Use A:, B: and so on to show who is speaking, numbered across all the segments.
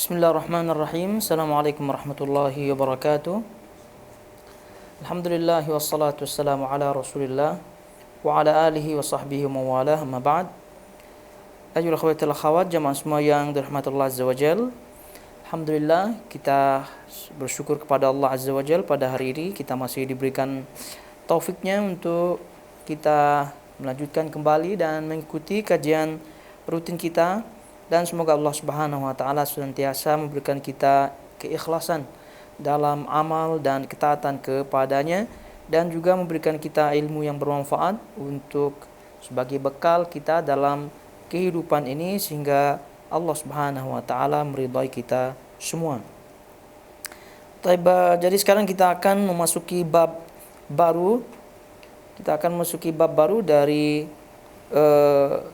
A: Bismillahirrahmanirrahim. Assalamualaikum warahmatullahi wabarakatuh. Alhamdulillah wassalatu wassalamu ala Rasulillah wa ala alihi wa sahbihi wa mawalah. Amma ba'd. Ayyuhal akhwatul akhawat, jamaah semua yang dirahmati Allah Azza wa Jal. Alhamdulillah, kita bersyukur kepada Allah Azza wa Jal, pada hari ini kita masih diberikan taufiknya untuk kita melanjutkan kembali dan mengikuti kajian rutin kita. Dan semoga Allah Subhanahu wa taala senantiasa memberikan kita keikhlasan dalam amal dan ketaatan kepadanya, dan juga memberikan kita ilmu yang bermanfaat untuk sebagai bekal kita dalam kehidupan ini, sehingga Allah Subhanahu wa taala meridai kita semua. Jadi sekarang kita akan memasuki bab baru. Kita akan memasuki bab baru dari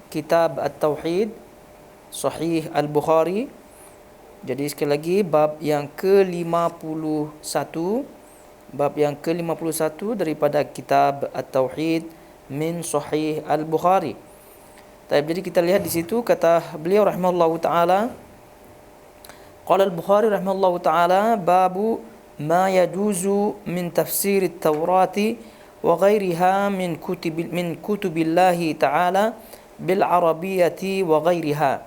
A: kitab At-Tauhid Sahih Al-Bukhari. Jadi sekali lagi bab yang ke-51, bab yang ke-51 daripada kitab At-Tauhid min Sahih Al-Bukhari. Jadi kita lihat di situ kata beliau rahimahullahu taala, qala Al-Bukhari rahimahullahu taala, babu ma yajuzu min tafsir at-Taurati wa ghairiha min kutubillahi ta'ala bil arabiyyati wa ghairiha.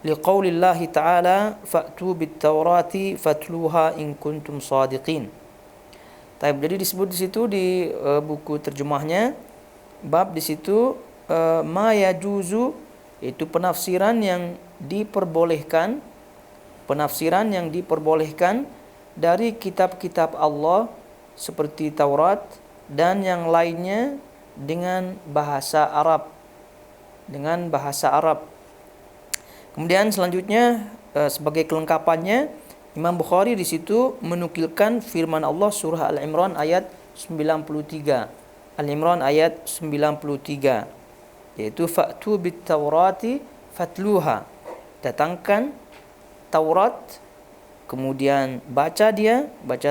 A: Liqaulillahi ta'ala fa'tu bit-taurati fatluha in kuntum shadiqin. Jadi disebut di situ di buku terjemahnya, bab di situ ma yajuzu, itu penafsiran yang diperbolehkan, penafsiran yang diperbolehkan dari kitab-kitab Allah seperti Taurat dan yang lainnya dengan bahasa Arab, dengan bahasa Arab. Kemudian selanjutnya sebagai kelengkapannya, Imam Bukhari di situ menukilkan firman Allah surah Al-Imran ayat 93. Al-Imran ayat 93, yaitu fa'tu bit-taurati fatluha. Datangkan Taurat, kemudian baca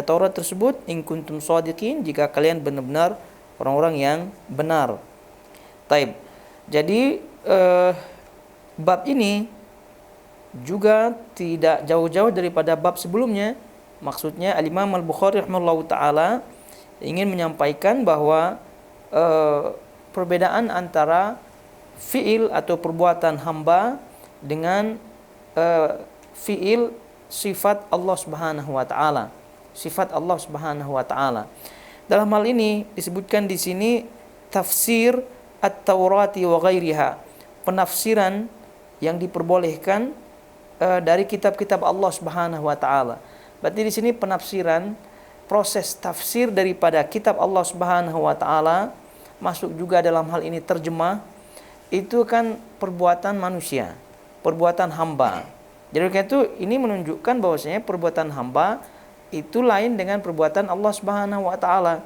A: Taurat tersebut, in kuntum shadiqin, jika kalian benar-benar orang-orang yang benar. Jadi bab ini juga tidak jauh-jauh daripada bab sebelumnya. Maksudnya Al-Imam Al-Bukhari rahimahullahu taala ingin menyampaikan bahwa perbedaan antara fi'il atau perbuatan hamba dengan fi'il sifat Allah Subhanahu wa taala. Sifat Allah Subhanahu wa taala. Dalam hal ini disebutkan di sini tafsir at-Taurati wa ghairiha, penafsiran yang diperbolehkan dari kitab-kitab Allah Subhanahu wa taala. Berarti di sini penafsiran, proses tafsir daripada kitab Allah Subhanahu wa taala, masuk juga dalam hal ini terjemah, itu kan perbuatan manusia, perbuatan hamba. Jadi karena itu ini menunjukkan bahwasanya perbuatan hamba itu lain dengan perbuatan Allah Subhanahu wa taala.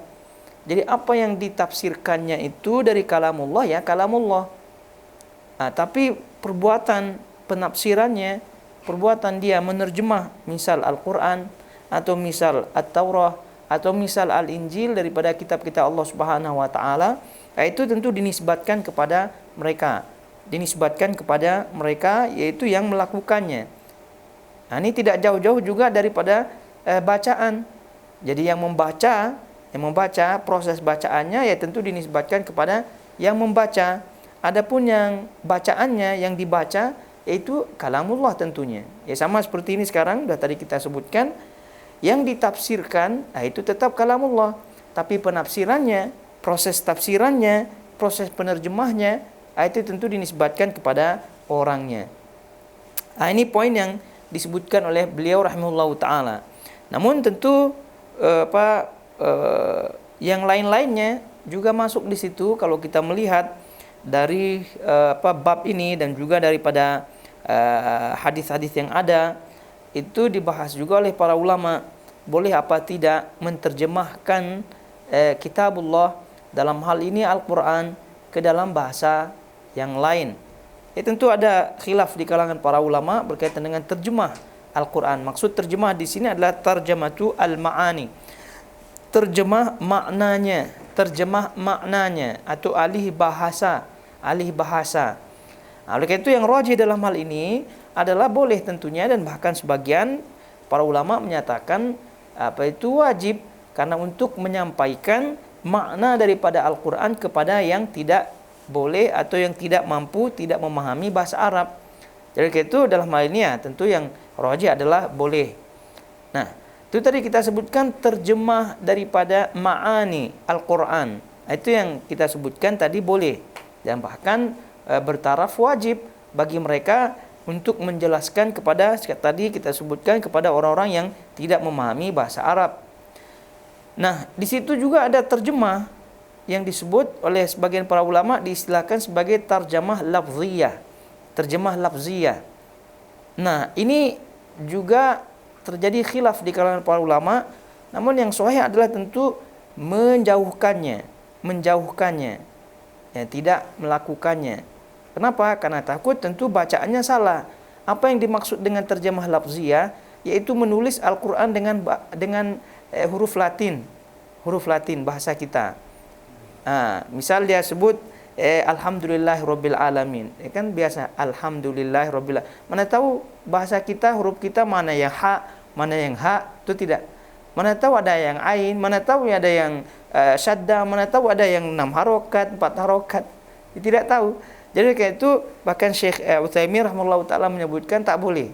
A: Jadi apa yang ditafsirkannya itu dari kalamullah, ya kalamullah. Tapi perbuatan penafsirannya, perbuatan dia menerjemah misal Al-Quran, atau misal At-Taurah, atau misal Al-Injil daripada kitab-kitab Allah Subhanahu wa taala, itu tentu dinisbatkan kepada mereka. Dinisbatkan kepada mereka, yaitu yang melakukannya. Ini tidak jauh-jauh juga daripada bacaan. Jadi yang membaca, proses bacaannya ya tentu dinisbatkan kepada yang membaca. Adapun yang bacaannya, yang dibaca, yaitu kalamullah tentunya. Ya sama seperti ini sekarang, sudah tadi kita sebutkan, yang ditafsirkan, itu tetap kalamullah. Tapi penafsirannya, proses tafsirannya, proses penerjemahnya, itu tentu dinisbatkan kepada orangnya. Ini poin yang disebutkan oleh beliau rahimahullahu ta'ala. Namun tentu yang lain-lainnya juga masuk di situ. Kalau kita melihat dari bab ini dan juga daripada hadis-hadis yang ada, itu dibahas juga oleh para ulama, boleh apa tidak menterjemahkan kitabullah, dalam hal ini Al-Quran, ke dalam bahasa yang lain. Tentu ada khilaf di kalangan para ulama berkaitan dengan terjemah Al-Quran. Maksud terjemah di sini adalah tarjamatu al-ma'ani, terjemah maknanya atau alih bahasa. Oleh karena itu yang rajih dalam hal ini adalah boleh tentunya, dan bahkan sebagian para ulama menyatakan itu wajib, karena untuk menyampaikan makna daripada Al-Quran kepada yang tidak boleh atau yang tidak mampu, tidak memahami bahasa Arab. Jadi itu dalam hal ini ya tentu yang rajih adalah boleh. Nah, itu tadi kita sebutkan terjemah daripada ma'ani Al-Quran. Itu yang kita sebutkan tadi boleh, dan bahkan bertaraf wajib bagi mereka untuk menjelaskan kepada, tadi kita sebutkan, kepada orang-orang yang tidak memahami bahasa Arab. Nah, di situ juga ada terjemah yang disebut oleh sebagian para ulama diistilahkan sebagai tarjamah lafziyah. Terjemah lafziyah. Nah, ini juga terjadi khilaf di kalangan para ulama, namun yang sahih adalah tentu menjauhkannya, ya, tidak melakukannya. Kenapa? Karena takut tentu bacaannya salah. Apa yang dimaksud dengan terjemah lafziyah? Yaitu menulis Al-Quran dengan huruf Latin bahasa kita. Misal dia sebut Alhamdulillahirabbil alamin, kan biasa Alhamdulillahirabbil alamin. Mana tahu bahasa kita, huruf kita mana yang ha, mana yang ha, itu tidak. Mana tahu ada yang ain, mana tahu ada yang syadda, mana tahu ada yang 6 harokat, 4 harokat. Tidak tahu. Jadi kayak itu bahkan Syekh Utsaimin rahimahullah taala menyebutkan tak boleh.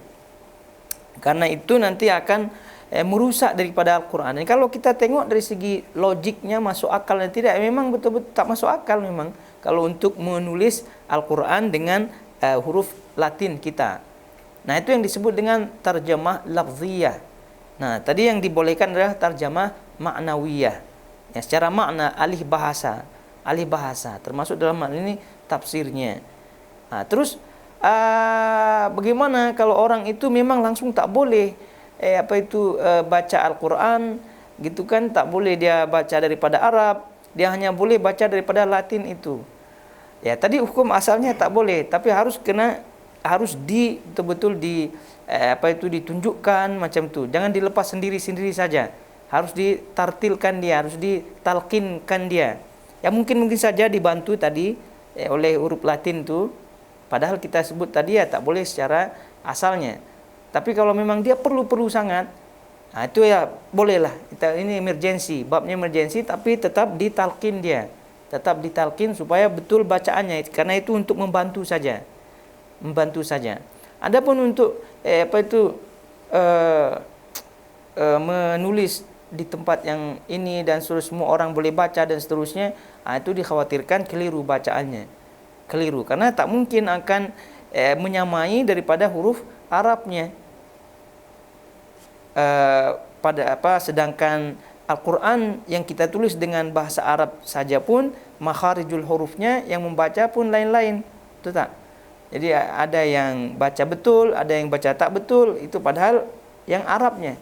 A: Karena itu nanti akan merusak daripada Al-Quran. Dan kalau kita tengok dari segi logiknya masuk akal dan tidak, memang betul-betul tak masuk akal memang kalau untuk menulis Al-Quran dengan huruf Latin kita. Nah, itu yang disebut dengan tarjamah lafziyah. Nah, tadi yang dibolehkan adalah tarjamah ma'nawiyah. Ya, secara makna alih bahasa, termasuk dalam hal ini tafsirnya. Nah, terus bagaimana kalau orang itu memang langsung tak boleh baca Al-Quran gitu kan, tak boleh dia baca daripada Arab, dia hanya boleh baca daripada Latin itu. Ya, tadi hukum asalnya tak boleh, tapi harus betul-betul ditunjukkan macam tu. Jangan dilepas sendiri-sendiri saja. Harus ditartilkan dia, harus ditalkinkan dia. Ya mungkin saja dibantu tadi oleh huruf Latin tu. Padahal kita sebut tadi ya tak boleh secara asalnya. Tapi kalau memang dia perlu sangat, nah itu ya bolehlah. Ini emergency, babnya emergency, tapi tetap ditalkin dia. Tetap ditalkin supaya betul bacaannya, karena itu untuk membantu saja. Adapun untuk menulis di tempat yang ini dan semua orang boleh baca dan seterusnya, itu dikhawatirkan keliru bacaannya. Keliru karena tak mungkin akan menyamai daripada huruf Arabnya. Sedangkan Al-Quran yang kita tulis dengan bahasa Arab saja pun makharijul hurufnya yang membaca pun lain-lain, betul tak? Jadi ada yang baca betul, ada yang baca tak betul, itu padahal yang Arabnya.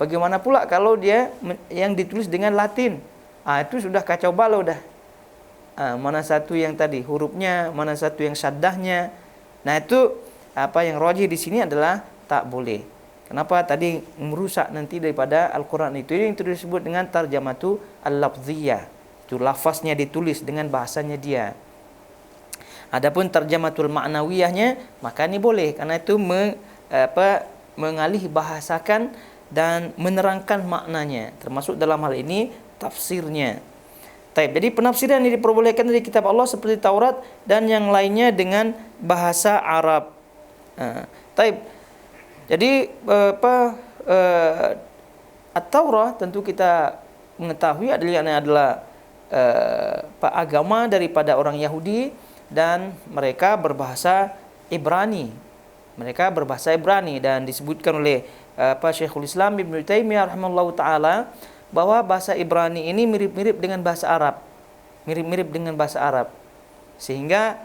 A: Bagaimana pula kalau dia yang ditulis dengan Latin? Itu sudah kacau balau dah. Mana satu yang tadi hurufnya, mana satu yang syaddahnya. Nah, itu apa yang rajih di sini adalah tak boleh. Kenapa? Tadi merusak nanti daripada Al-Quran itu. Ini yang disebut dengan tarjamatu al-lafziyah. Itu lafaznya ditulis dengan bahasanya dia. Adapun tarjamatul ma'nawiyahnya, maka ini boleh, karena itu mengalih bahasakan dan menerangkan maknanya, termasuk dalam hal ini tafsirnya. Jadi penafsiran yang diperbolehkan dari kitab Allah seperti Taurat dan yang lainnya dengan bahasa Arab. Jadi At-Taurah tentu kita mengetahui adalah agama daripada orang Yahudi, dan mereka berbahasa Ibrani. Dan disebutkan oleh Syekhul Islam Ibnu Taimiyah rahimahullahu taala bahwa bahasa Ibrani ini mirip-mirip dengan bahasa Arab. Sehingga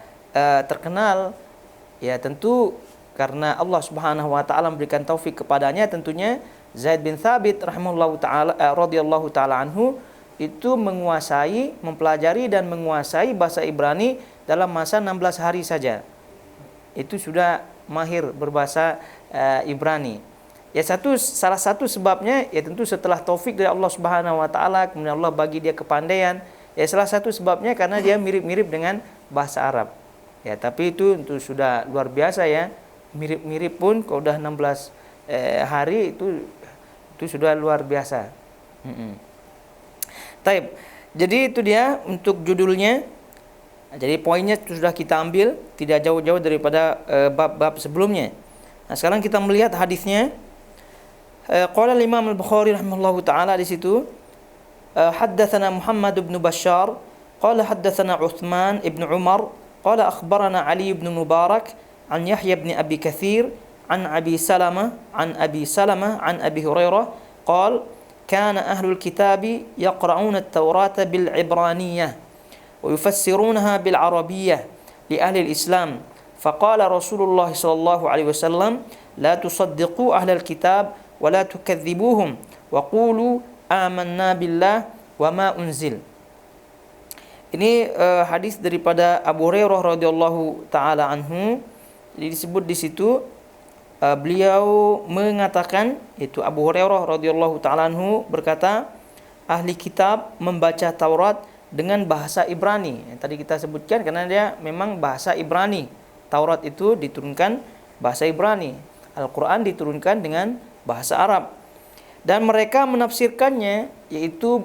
A: terkenal, ya tentu karena Allah Subhanahu wa taala memberikan taufik kepadanya, tentunya Zaid bin Thabit rahimahullahu taala radhiyallahu taala anhu itu mempelajari dan menguasai bahasa Ibrani dalam masa 16 hari saja. Itu sudah mahir berbahasa Ibrani. Ya, salah satu sebabnya ya tentu setelah taufik dari Allah Subhanahu wa taala, kemudian Allah bagi dia kepandaian. Ya, salah satu sebabnya karena dia mirip-mirip dengan bahasa Arab. Ya, tapi itu sudah luar biasa ya. Mirip-mirip pun kalau udah 16 hari itu sudah luar biasa. Taib. Jadi itu dia untuk judulnya. Jadi poinnya sudah kita ambil, tidak jauh-jauh daripada bab-bab sebelumnya. Nah, sekarang kita melihat hadisnya. Qala Imam Al-Bukhari rahimahullahu taala di situ, haddatsana Muhammad bin Bashar, qala haddatsana Utsman ibn Umar, qala akhbarana Ali bin Mubarak an Yahya bin Abi Katsir an Abi Salamah an Abi Hurairah qala كان أهل الكتاب يقرؤون التوراة بالعبرانية ويفسرونها بالعربية لأهل الإسلام فقال رسول الله صلى الله عليه وسلم لا تصدقوا أهل الكتاب ولا تكذبوهم وقولوا آمنا بالله وما أنزل. Ini hadis daripada Abu Hurairah radhiyallahu taala anhu. Jadi disebut di situ beliau mengatakan, itu Abu Hurairah radhiyallahu taala anhu berkata, ahli kitab membaca Taurat dengan bahasa Ibrani. Yang tadi kita sebutkan karena dia memang bahasa Ibrani. Taurat itu diturunkan bahasa Ibrani. Al-Qur'an diturunkan dengan bahasa Arab. Dan mereka menafsirkannya, yaitu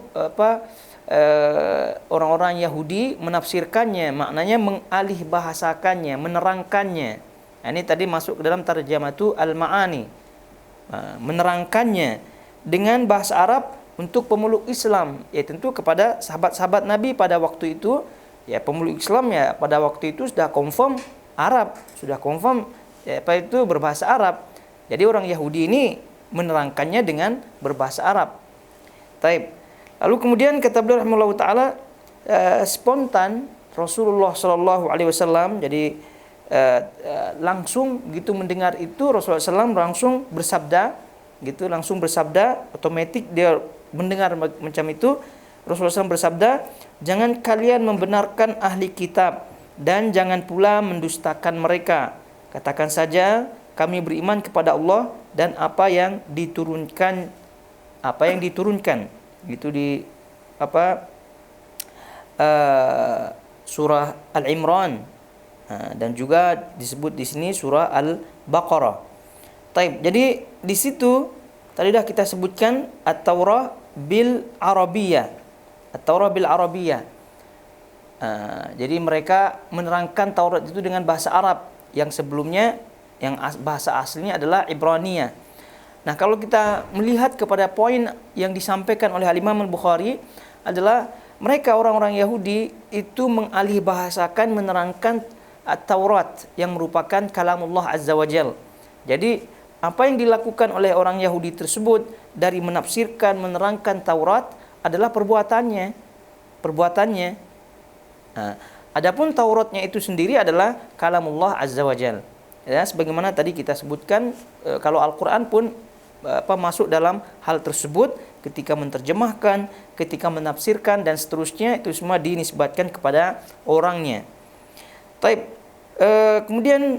A: orang-orang Yahudi menafsirkannya, maknanya mengalih bahasakannya, menerangkannya. Nah, ini tadi masuk ke dalam tarjamatu al-ma'ani, menerangkannya dengan bahasa Arab untuk pemeluk Islam, ya tentu kepada sahabat-sahabat Nabi pada waktu itu. Ya, pemeluk Islam ya pada waktu itu sudah confirm Arab, sudah confirm ya, apa itu berbahasa Arab. Jadi orang Yahudi ini menerangkannya dengan berbahasa Arab. Taib. Lalu kemudian kata beliau rahimahullahu taala, spontan Rasulullah sallallahu alaihi wasallam, jadi langsung gitu mendengar itu, Rasulullah SAW langsung bersabda, otomatis dia mendengar macam itu. Rasulullah SAW bersabda, jangan kalian membenarkan ahli kitab dan jangan pula mendustakan mereka. Katakan saja kami beriman kepada Allah dan apa yang diturunkan itu di surah Al-Imran. Dan juga disebut di sini surah Al-Baqarah. Taib. Jadi di situ tadi dah kita sebutkan At-Taurah bil Arabiyah. At-Taurah bil Arabiyah. Jadi mereka menerangkan Taurat itu dengan bahasa Arab yang sebelumnya yang bahasa aslinya adalah Ibraniyah. Nah, kalau kita melihat kepada poin yang disampaikan oleh Imam Al-Bukhari adalah mereka orang-orang Yahudi itu mengalih bahasakan, menerangkan At-Taurat yang merupakan kalamullah Azza wa Jal. Jadi apa yang dilakukan oleh orang Yahudi tersebut dari menafsirkan, menerangkan Taurat adalah perbuatannya. Adapun Tauratnya itu sendiri adalah kalamullah Azza wa Jal. Ya, sebagaimana tadi kita sebutkan, kalau Al-Quran pun masuk dalam hal tersebut ketika menerjemahkan, ketika menafsirkan dan seterusnya, itu semua dinisbatkan kepada orangnya. Taib. Kemudian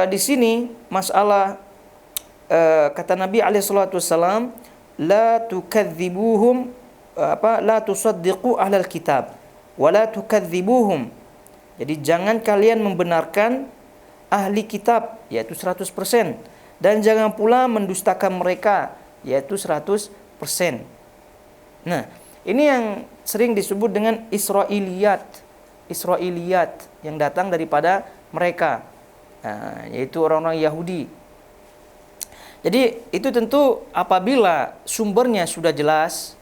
A: di sini masalah kata Nabi alaihi salatu wasallam, la tukadzibuhum la tusaddiqu ahlal kitab wa la tukadzibuhum. Jadi jangan kalian membenarkan ahli kitab, yaitu 100%, dan jangan pula mendustakan mereka, yaitu 100%. Nah, ini yang sering disebut dengan Israiliyat yang datang daripada mereka, yaitu orang-orang Yahudi. Jadi itu tentu apabila sumbernya sudah jelas,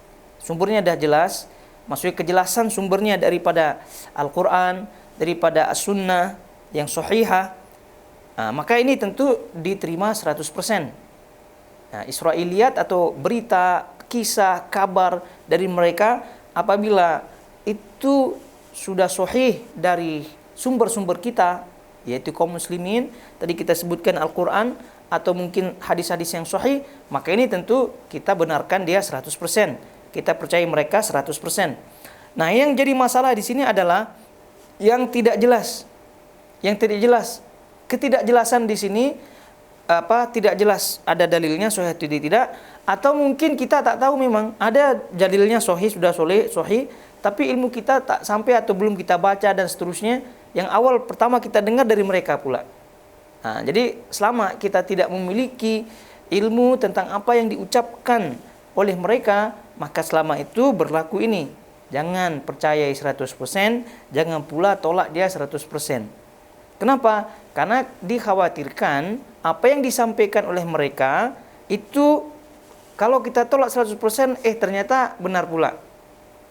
A: maksudnya kejelasan sumbernya daripada Al-Quran, daripada As-Sunnah yang sahihah, maka ini tentu diterima 100%. Israiliyat atau berita, kisah, kabar dari mereka, apabila itu sudah sahih dari sumber-sumber kita, yaitu kaum muslimin, tadi kita sebutkan Al-Quran atau mungkin hadis-hadis yang sahih, maka ini tentu kita benarkan dia 100%. Kita percaya mereka 100%. Nah, yang jadi masalah di sini adalah yang tidak jelas. Ketidakjelasan di sini tidak jelas ada dalilnya sahih atau tidak, atau mungkin kita tak tahu, memang ada dalilnya sahih, sudah sahih, tapi ilmu kita tak sampai atau belum kita baca dan seterusnya, yang awal pertama kita dengar dari mereka pula. Nah, jadi selama kita tidak memiliki ilmu tentang apa yang diucapkan oleh mereka, maka selama itu berlaku ini. Jangan percayai 100%, jangan pula tolak dia 100%. Kenapa? Karena dikhawatirkan apa yang disampaikan oleh mereka itu kalau kita tolak 100%, ternyata benar pula.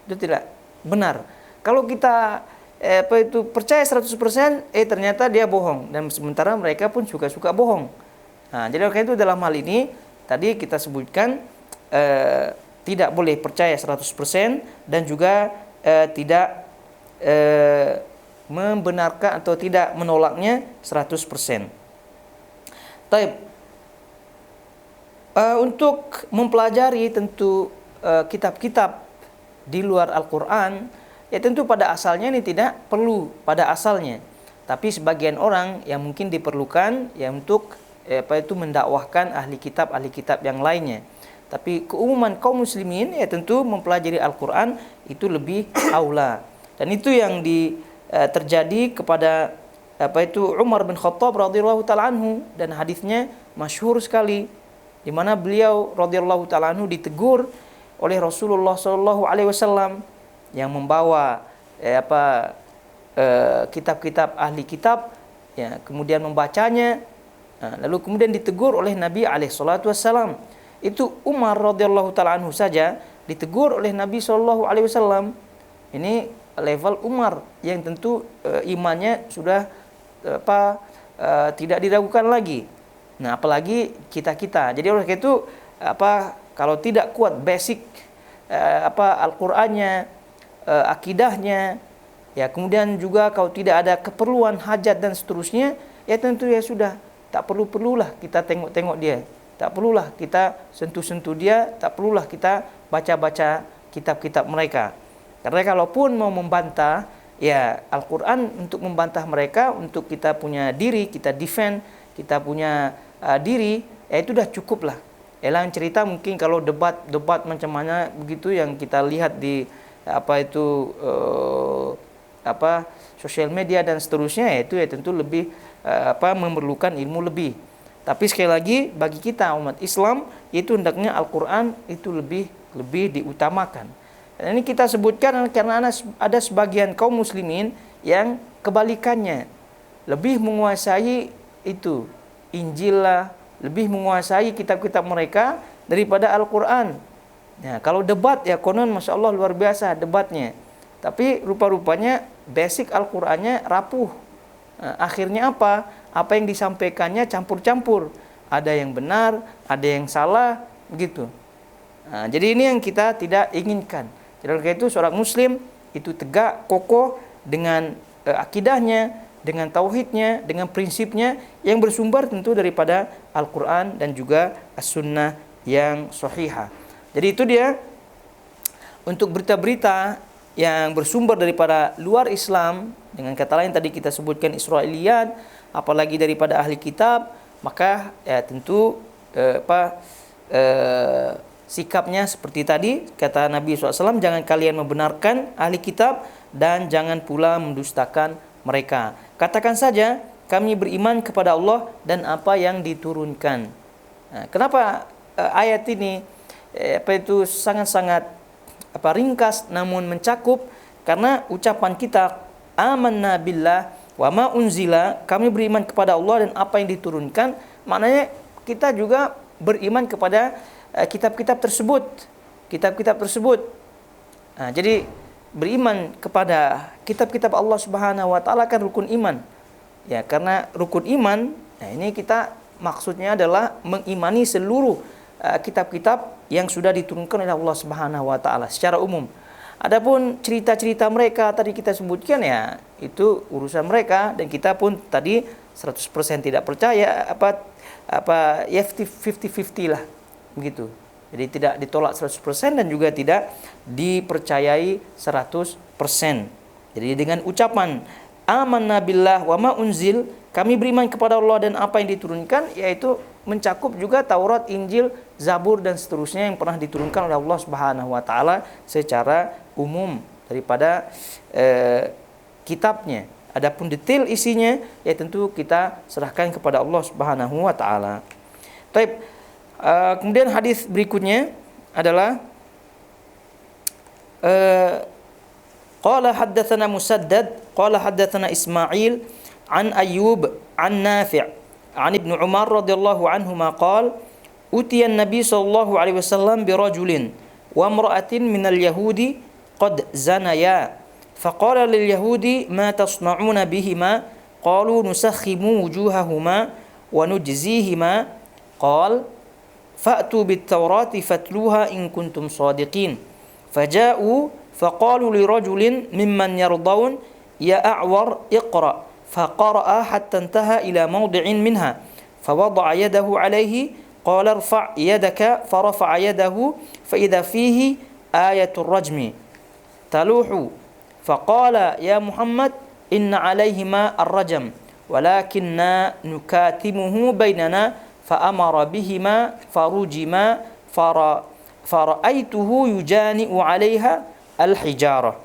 A: Itu tidak benar. Kalau kita percaya 100%, ternyata dia bohong, dan sementara mereka pun suka bohong. Nah, jadi oleh itu dalam hal ini tadi kita sebutkan tidak boleh percaya 100% dan juga tidak membenarkan atau tidak menolaknya 100%. Taib. Untuk mempelajari tentu kitab-kitab di luar Al-Quran, ya tentu pada asalnya ini tidak perlu pada asalnya. Tapi sebagian orang yang mungkin diperlukan ya untuk mendakwahkan ahli kitab yang lainnya. Tapi keumuman kaum muslimin ya tentu mempelajari Al-Quran itu lebih aula. Dan itu yang terjadi kepada Umar bin Khattab radhiyallahu taala anhu, dan hadisnya masyhur sekali di mana beliau radhiyallahu taala anhu ditegur oleh Rasulullah sallallahu alaihi wasallam yang membawa kitab-kitab ahli kitab, ya, kemudian membacanya, lalu kemudian ditegur oleh Nabi alaihi salatu wasallam. Itu Umar radhiyallahu taala anhu saja ditegur oleh Nabi sallallahu alaihi wasallam. Ini level Umar yang tentu imannya sudah tidak diragukan lagi. Nah, apalagi kita. Jadi oleh itu kalau tidak kuat basic Al-Qur'annya, akidahnya, ya kemudian juga kalau tidak ada keperluan hajat dan seterusnya, ya tentu ya sudah tak perlulah kita tengok-tengok dia, tak perlulah kita sentuh-sentuh dia, tak perlulah kita baca-baca kitab-kitab mereka. Karena kalaupun mau membantah, ya Al-Quran untuk membantah mereka, untuk kita punya diri, kita defend, kita punya diri, ya itu dah cukup lah. Lain cerita mungkin kalau debat macam mana begitu yang kita lihat di sosial media dan seterusnya, ya itu ya tentu lebih memerlukan ilmu lebih. Tapi sekali lagi bagi kita umat Islam itu hendaknya Al-Quran itu lebih diutamakan. Dan ini kita sebutkan karena ada sebagian kaum muslimin yang kebalikannya, lebih menguasai itu Injil lah, lebih menguasai kitab-kitab mereka daripada Al-Quran. Nah, kalau debat ya konon Masya Allah luar biasa debatnya, tapi rupa-rupanya basic Al-Qurannya rapuh. Nah, akhirnya apa yang disampaikannya campur-campur, ada yang benar, ada yang salah, begitu. Nah, jadi ini yang kita tidak inginkan. Jadi oleh itu seorang muslim itu tegak, kokoh dengan akidahnya, dengan tauhidnya, dengan prinsipnya yang bersumber tentu daripada Al-Quran dan juga As-Sunnah yang sahihah. Jadi itu dia untuk berita-berita yang bersumber daripada luar Islam, dengan kata lain tadi kita sebutkan Israiliyat, apalagi daripada ahli kitab, maka ya tentu sikapnya seperti tadi kata Nabi SAW, jangan kalian membenarkan ahli kitab dan jangan pula mendustakan mereka. Katakan saja kami beriman kepada Allah dan apa yang diturunkan. Nah, kenapa ayat ini sangat-sangat ringkas namun mencakup? Karena ucapan kita amanna billah wa ma unzila, kami beriman kepada Allah dan apa yang diturunkan, maknanya kita juga beriman kepada kitab-kitab tersebut. Nah, jadi beriman kepada kitab-kitab Allah Subhanahu wa taala kan rukun iman. Ya, karena rukun iman, nah ini kita maksudnya adalah mengimani seluruh kitab-kitab yang sudah diturunkan oleh Allah Subhanahu wa taala secara umum. Adapun cerita-cerita mereka tadi kita sebutkan, ya itu urusan mereka, dan kita pun tadi 100% tidak percaya, ya 50-50 lah begitu. Jadi tidak ditolak 100% dan juga tidak dipercayai 100%. Jadi dengan ucapan amanna billah wa ma unzil, kami beriman kepada Allah dan apa yang diturunkan, yaitu mencakup juga Taurat, Injil, Zabur dan seterusnya yang pernah diturunkan oleh Allah Subhanahu wa taala secara umum. daripada kitabnya. Adapun detail isinya ya tentu kita serahkan kepada Allah Subhanahu wa taala. Baik. Kemudian hadis berikutnya adalah qala haddatsana Musaddad qala haddatsana Ismail an Ayyub an Nafi' an Ibnu Umar radhiyallahu anhuma qala utiya an-nabi sallallahu alaihi wasallam bi rajulin wa imra'atin minal yahudi qad zanaya faqala lil yahudi ma tasna'una bihima qalu nusakhimu wujuhahuma wa nujzihima qala fa'tu bit tawrati fatluha in kuntum shadiqin faja'u faqalu li rajulin mimman yardawun ya a'war iqra faqara'a hatta intaha ila mawdi'in minha fawada'a yadahu alayhi qala irfa' yadaka farafa'a yadahu fa idza fihi ayatul rajmi taluhu faqala ya Muhammad inna alayhima ar-rajm walakinna nukatimuhu bainana fa'amara bihima farujima fara'aituhu yujani'u 'alaiha al-hijarah.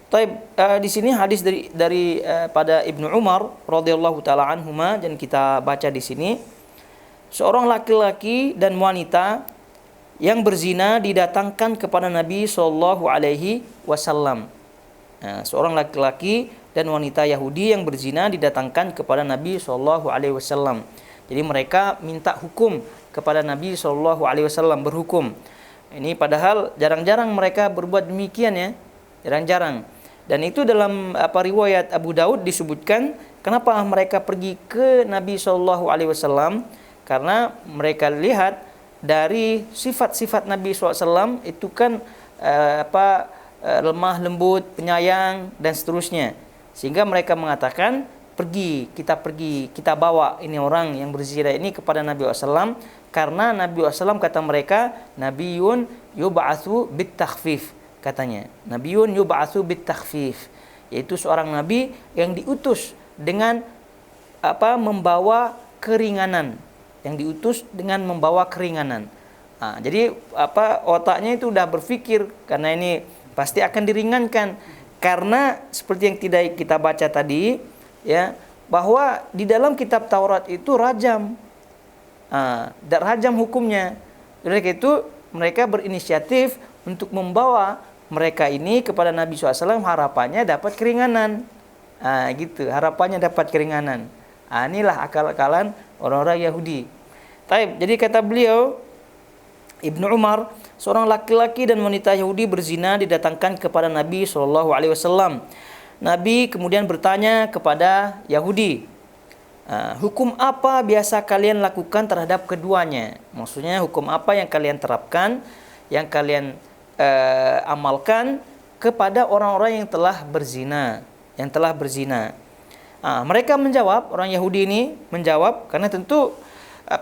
A: Taib, di sini hadis dari pada Ibnu Umar radhiyallahu taala anhuma, dan kita baca di sini seorang laki-laki dan wanita yang berzina didatangkan kepada Nabi sallallahu alaihi wasallam. Seorang laki-laki dan wanita Yahudi yang berzina didatangkan kepada Nabi sallallahu alaihi wasallam. Jadi mereka minta hukum kepada Nabi sallallahu alaihi wasallam, berhukum. Ini padahal jarang-jarang mereka berbuat demikian ya. Jarang-jarang. Dan itu dalam riwayat Abu Daud disebutkan kenapa mereka pergi ke Nabi sallallahu alaihi wasallam, karena mereka lihat dari sifat-sifat Nabi SAW itu kan lemah lembut, penyayang dan seterusnya. Sehingga mereka mengatakan kita bawa ini orang yang berzina ini kepada Nabi SAW, karena Nabi SAW kata mereka nabiyun yub'atsu bitakhfif, katanya nabiyun yub'atsu bitakhfif, yaitu seorang nabi yang diutus dengan membawa keringanan, jadi otaknya itu udah berpikir karena ini pasti akan diringankan, karena seperti yang tidak kita baca tadi ya, bahwa di dalam kitab Taurat itu rajam, dan rajam hukumnya. Oleh karena itu mereka berinisiatif untuk membawa mereka ini kepada Nabi SAW, harapannya dapat keringanan. Harapannya dapat keringanan. Inilah akal-akalan orang-orang Yahudi. Jadi kata beliau Ibnu Umar, seorang laki-laki dan wanita Yahudi berzina didatangkan kepada Nabi SAW. Nabi kemudian bertanya kepada Yahudi, hukum apa biasa kalian lakukan terhadap keduanya? Maksudnya hukum apa yang kalian terapkan, yang kalian amalkan kepada orang-orang yang telah berzina, mereka menjawab, orang Yahudi ini menjawab, karena tentu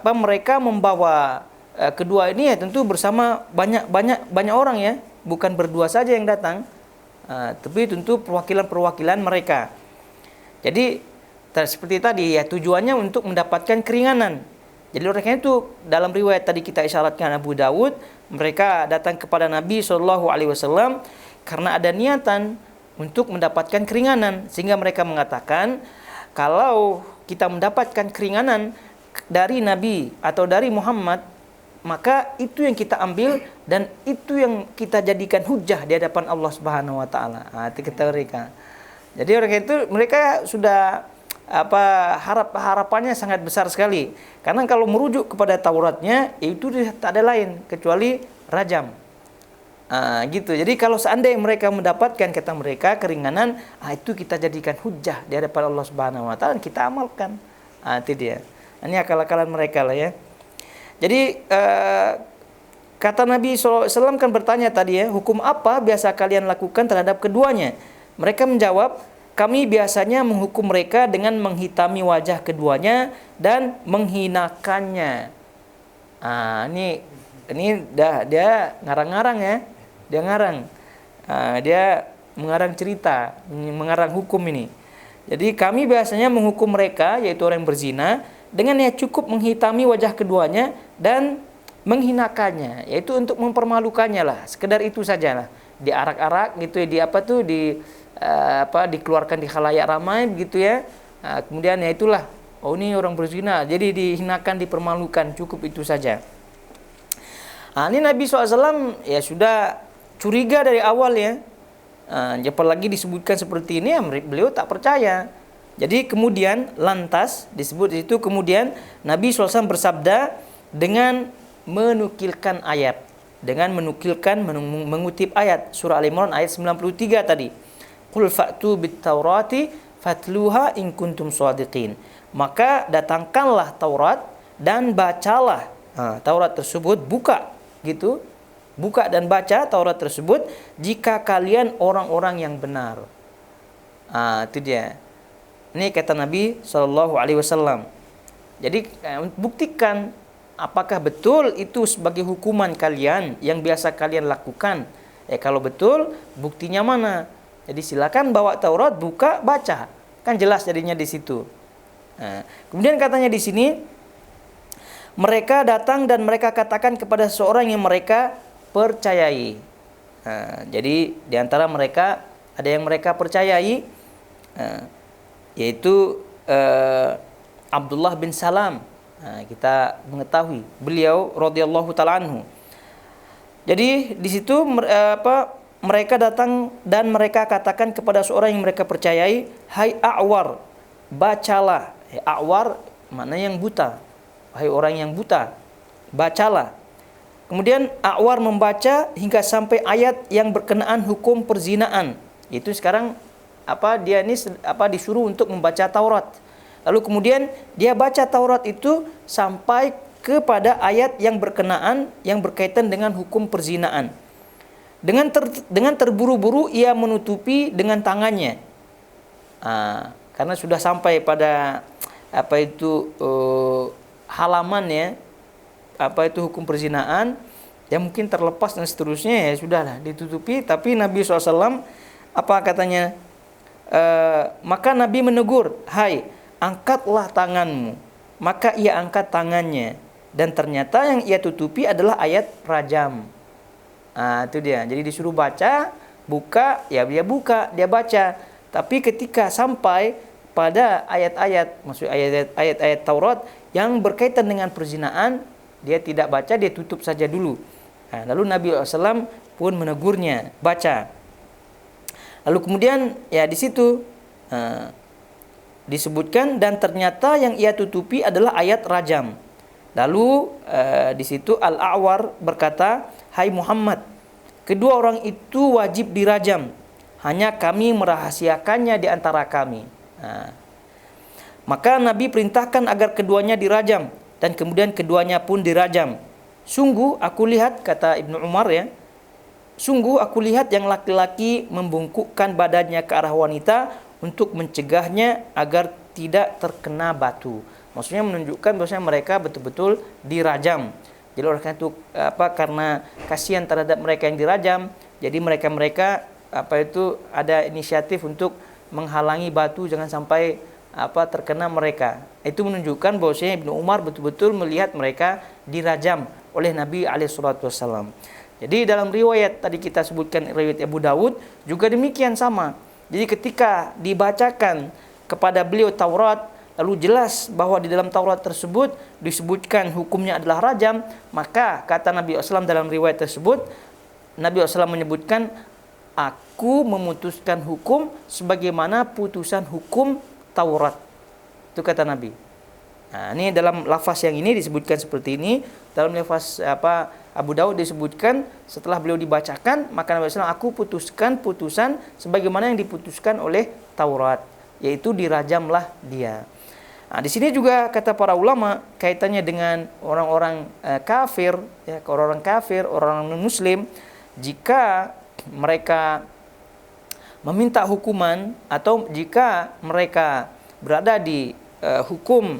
A: mereka membawa kedua ini ya tentu bersama banyak orang ya, bukan berdua saja yang datang, tapi tentu perwakilan mereka. Jadi seperti tadi ya, tujuannya untuk mendapatkan keringanan. Jadi oleh karena itu dalam riwayat tadi kita isyaratkan Abu Daud, mereka datang kepada Nabi SAW karena ada niatan untuk mendapatkan keringanan, sehingga mereka mengatakan kalau kita mendapatkan keringanan dari Nabi atau dari Muhammad, maka itu yang kita ambil dan itu yang kita jadikan hujah di hadapan Allah Subhanahu wa taala. Itu kata mereka. Jadi oleh karena itu mereka sudah harapannya sangat besar sekali. Karena kalau merujuk kepada Tauratnya, itu tak ada lain kecuali rajam. Jadi kalau seandainya mereka mendapatkan, kata mereka, keringanan, itu kita jadikan hujah di hadapan Allah Subhanahu wa taala, kita amalkan. Itu dia. Ini akal-akalan mereka lah ya. Jadi kata Nabi SAW kan bertanya tadi ya, hukum apa biasa kalian lakukan terhadap keduanya? Mereka menjawab, kami biasanya menghukum mereka dengan menghitami wajah keduanya dan menghinakannya. Ini dia ngarang-ngarang ya. Dia ngarang. Dia mengarang cerita, mengarang hukum ini. Jadi kami biasanya menghukum mereka, yaitu orang yang berzina, dengan ya cukup menghitami wajah keduanya dan menghinakannya, yaitu untuk mempermalukannya lah, sekedar itu sajalah. diarak-arak gitu ya, di apa tuh dikeluarkan di khalayak ramai gitu ya. Kemudian ya itulah, oh ini orang berzina, jadi dihinakan, dipermalukan, cukup itu saja. Ini Nabi SAW ya sudah curiga dari awal ya. Apalagi disebutkan seperti ini, ya beliau tak percaya. Jadi kemudian lantas disebut itu, kemudian Nabi SAW bersabda dengan menukilkan ayat, mengutip ayat surah Al-Imran ayat 93 tadi. Qul fa'tu bit-taurati fatluha in kuntum shadiqin. Maka datangkanlah Taurat dan bacalah. Taurat tersebut, buka gitu. Buka dan baca Taurat tersebut jika kalian orang-orang yang benar. Itu dia. Ini kata Nabi SAW. Jadi buktikan apakah betul itu sebagai hukuman kalian yang biasa kalian lakukan. Kalau betul, buktinya mana? Jadi silakan bawa Taurat, buka, baca. Kan jelas jadinya di situ. Kemudian katanya di sini, mereka datang dan mereka katakan kepada seorang yang mereka percayai. Jadi di antara mereka ada yang mereka percayai, yaitu Abdullah bin Salam. Kita mengetahui beliau radhiyallahu taala anhu. Jadi di situ mereka datang dan mereka katakan kepada seorang yang mereka percayai, hai A'war, bacalah. A'war maknanya yang buta. Hai orang yang buta, bacalah. Kemudian A'war membaca hingga sampai ayat yang berkenaan hukum perzinaan. Itu sekarang dia ini disuruh untuk membaca Taurat. Lalu kemudian dia baca Taurat itu sampai kepada ayat yang berkenaan, yang berkaitan dengan hukum perzinaan. Dengan terburu-buru ia menutupi dengan tangannya. Karena sudah sampai pada halaman ya, hukum perzinaan, ya mungkin terlepas dan seterusnya, ya sudahlah ditutupi. Tapi Nabi SAW apa katanya? Maka Nabi menegur, hai, angkatlah tanganmu. Maka ia angkat tangannya, dan ternyata yang ia tutupi adalah ayat rajam. Itu dia. Jadi disuruh baca, buka, ya dia buka, dia baca. Tapi ketika sampai pada ayat-ayat, maksud ayat-ayat Taurat yang berkaitan dengan perzinaan, dia tidak baca, dia tutup saja dulu. Lalu Nabi SAW pun menegurnya, baca. Lalu kemudian ya di situ disebutkan, dan ternyata yang ia tutupi adalah ayat rajam. Lalu di situ Al-A'war berkata, hai Muhammad, kedua orang itu wajib dirajam, hanya kami merahasiakannya di antara kami. Maka Nabi perintahkan agar keduanya dirajam, dan kemudian keduanya pun dirajam. Sungguh aku lihat, kata Ibnu Umar ya, sungguh aku lihat yang laki-laki membungkukkan badannya ke arah wanita untuk mencegahnya agar tidak terkena batu. Maksudnya menunjukkan bahwasanya mereka betul-betul dirajam. Jadi oleh karena itu karena kasihan terhadap mereka yang dirajam, jadi mereka ada inisiatif untuk menghalangi batu jangan sampai terkena mereka. Itu menunjukkan bahwasanya Ibnu Umar betul-betul melihat mereka dirajam oleh Nabi SAW. Jadi dalam riwayat tadi kita sebutkan, riwayat Abu Dawud juga demikian sama. Jadi ketika dibacakan kepada beliau Taurat, lalu jelas bahwa di dalam Taurat tersebut disebutkan hukumnya adalah rajam, maka kata Nabi SAW dalam riwayat tersebut, Nabi SAW menyebutkan, aku memutuskan hukum sebagaimana putusan hukum Taurat. Itu kata Nabi. Ini dalam lafaz yang ini disebutkan seperti ini. Dalam lafaz Abu Daud disebutkan, setelah beliau dibacakan, maka Nabi SAW, aku putuskan putusan sebagaimana yang diputuskan oleh Taurat, yaitu dirajamlah dia. Di sini juga kata para ulama kaitannya dengan orang-orang kafir, ya, orang-orang kafir, orang non-muslim, jika mereka meminta hukuman atau jika mereka berada di hukum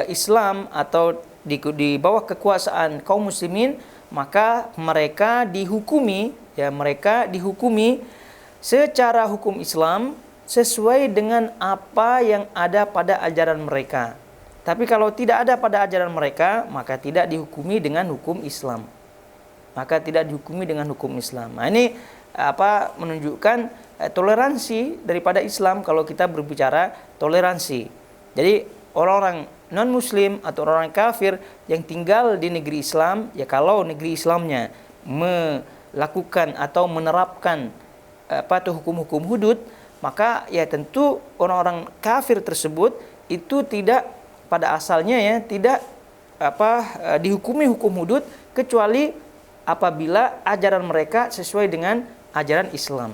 A: Islam atau di bawah kekuasaan kaum muslimin, maka mereka dihukumi secara hukum Islam sesuai dengan apa yang ada pada ajaran mereka. Tapi kalau tidak ada pada ajaran mereka, maka tidak dihukumi dengan hukum Islam. maka tidak dihukumi dengan hukum Islam. Nah, ini menunjukkan toleransi daripada Islam kalau kita berbicara toleransi. Jadi orang-orang non-muslim atau orang kafir yang tinggal di negeri Islam, ya kalau negeri Islamnya melakukan atau menerapkan hukum-hukum hudud, maka ya tentu orang-orang kafir tersebut itu tidak pada asalnya ya tidak dihukumi hukum hudud kecuali apabila ajaran mereka sesuai dengan ajaran Islam.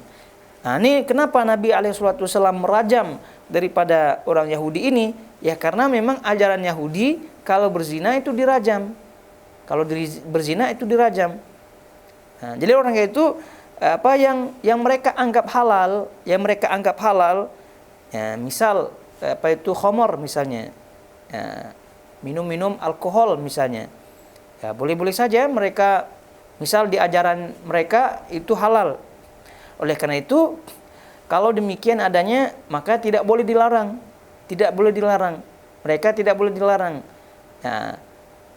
A: Nah, ini kenapa Nabi SAW merajam daripada orang Yahudi ini? Ya karena memang ajaran Yahudi kalau berzina itu dirajam. Kalau berzina itu dirajam. Nah, jadi orang itu yang mereka anggap halal, ya, misal khamar misalnya. Ya, minum-minum alkohol misalnya. Ya, boleh-boleh saja mereka misal di ajaran mereka itu halal. Oleh karena itu, kalau demikian adanya, maka tidak boleh dilarang. Tidak boleh dilarang. Mereka tidak boleh dilarang. Nah,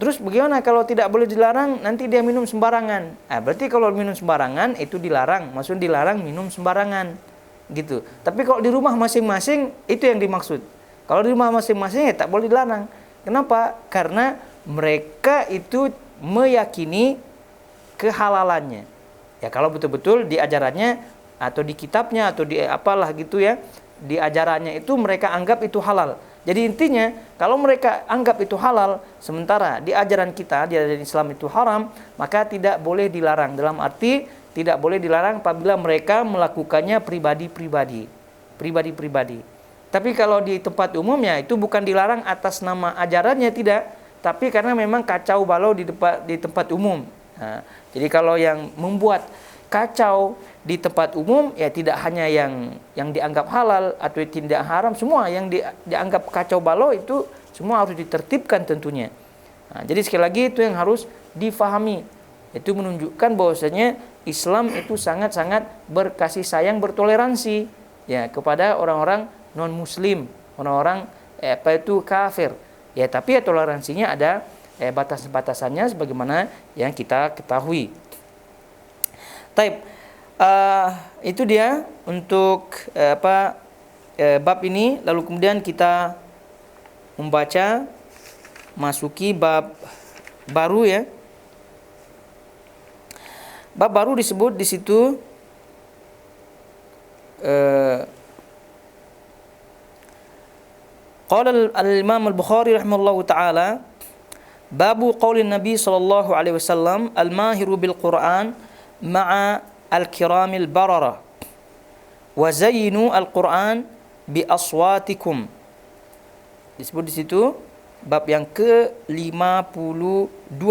A: terus bagaimana kalau tidak boleh dilarang, nanti dia minum sembarangan. Nah, berarti kalau minum sembarangan, itu dilarang. Maksudnya dilarang minum sembarangan. Gitu. Tapi kalau di rumah masing-masing, itu yang dimaksud. Kalau di rumah masing-masing, ya tak boleh dilarang. Kenapa? Karena mereka itu meyakini kehalalannya. Ya kalau betul-betul di ajarannya atau di kitabnya atau di apalah gitu ya, di ajarannya itu mereka anggap itu halal. Jadi intinya kalau mereka anggap itu halal, sementara di ajaran kita, di ajaran Islam itu haram, maka tidak boleh dilarang. Dalam arti tidak boleh dilarang apabila mereka melakukannya pribadi-pribadi. Tapi kalau di tempat umum ya itu bukan dilarang atas nama ajarannya, tidak, tapi karena memang kacau balau di tempat umum. Nah, jadi kalau yang membuat kacau di tempat umum ya tidak hanya yang dianggap halal atau tidak haram, semua yang dianggap kacau balau itu semua harus ditertibkan tentunya. Nah, jadi sekali lagi itu yang harus difahami. Itu menunjukkan bahwasanya Islam itu sangat-sangat berkasih sayang, bertoleransi ya kepada orang-orang non-muslim, orang-orang kafir. Ya, tapi ya toleransinya ada batas-batasannya sebagaimana yang kita ketahui. Taib, itu dia untuk bab ini. Lalu kemudian kita membaca masuki bab baru ya. Bab baru disebut di situ qala al-Imam al-Bukhari rahimahullahu taala babu qaulin Nabi sallallahu alaihi wasallam al-mahiru bil Qur'an ma'a al-kiramil barara wa zayyinu al-Qur'an bi aswatikum. Disebut di situ bab yang ke-52.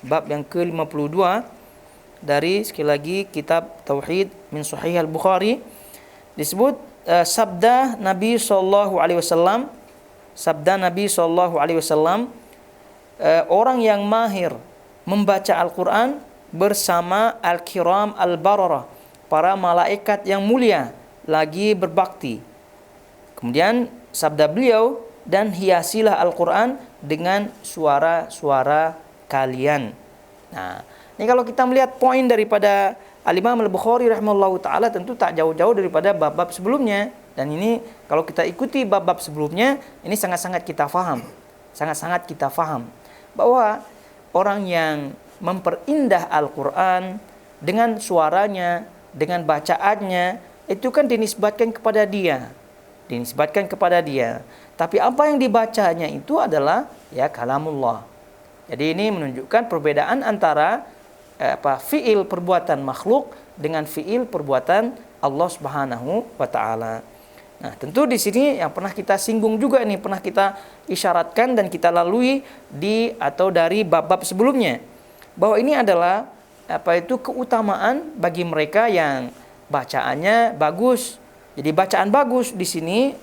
A: Bab yang ke-52 dari sekali lagi kitab Tauhid min Sahih al-Bukhari. Disebut sabda Nabi sallallahu alaihi wasallam, orang yang mahir membaca Al-Qur'an bersama al-kiram al-bararah, para malaikat yang mulia lagi berbakti. Kemudian sabda beliau, dan hiasilah Al-Qur'an dengan suara-suara kalian. Nah, ini kalau kita melihat poin daripada Al-Imam Al-Bukhari rahimahullahu ta'ala tentu tak jauh-jauh daripada bab-bab sebelumnya. Dan ini kalau kita ikuti bab-bab sebelumnya, ini sangat-sangat kita faham. Sangat-sangat kita faham bahwa orang yang memperindah Al-Quran dengan suaranya, dengan bacaannya, itu kan dinisbatkan kepada dia. Tapi apa yang dibacanya itu adalah ya kalamullah. Jadi ini menunjukkan perbedaan antara fi'il perbuatan makhluk dengan fi'il perbuatan Allah Subhanahu wa taala. Nah, tentu di sini yang pernah kita singgung juga ini, pernah kita isyaratkan dan kita lalui dari bab-bab sebelumnya, bahwa ini adalah keutamaan bagi mereka yang bacaannya bagus. Jadi bacaan bagus di sini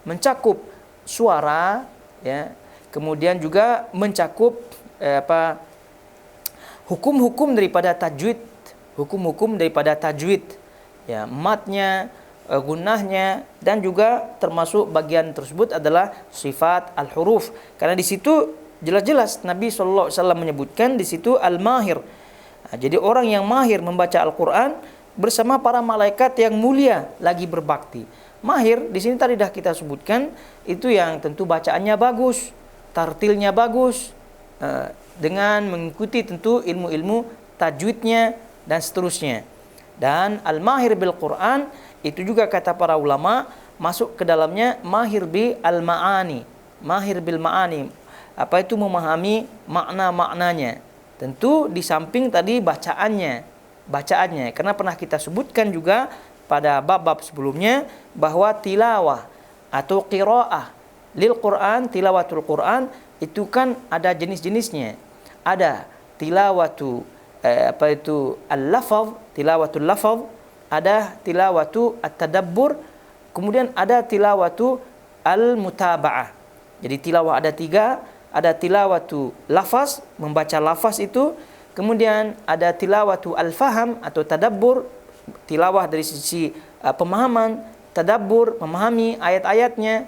A: mencakup suara ya, kemudian juga mencakup hukum-hukum daripada tajwid, ya, matnya, gunnahnya, dan juga termasuk bagian tersebut adalah sifat al-huruf. Karena di situ jelas-jelas Nabi SAW menyebutkan di situ al-mahir. Jadi orang yang mahir membaca Al-Quran bersama para malaikat yang mulia lagi berbakti. Mahir di sini tadi dah kita sebutkan, itu yang tentu bacaannya bagus, tartilnya bagus, dengan mengikuti tentu ilmu-ilmu tajwidnya dan seterusnya. Dan al-mahir bil Quran itu juga kata para ulama masuk ke dalamnya mahir bil al-ma'ani, mahir bil ma'ani, apa itu memahami makna-maknanya. Tentu di samping tadi bacaannya, karena pernah kita sebutkan juga pada bab-bab sebelumnya bahwa tilawah atau qiraah lil Quran, tilawatul Quran itu kan ada jenis-jenisnya. Ada tilawatu al-lafaz, tilawatul lafaz, ada tilawatu at-tadabbur, kemudian ada tilawatu al-mutaba'ah. Jadi tilawah ada 3, ada tilawatu lafaz, membaca lafaz itu, kemudian ada tilawatu al-faham atau tadabbur, tilawah dari sisi pemahaman, tadabbur, memahami ayat-ayatnya.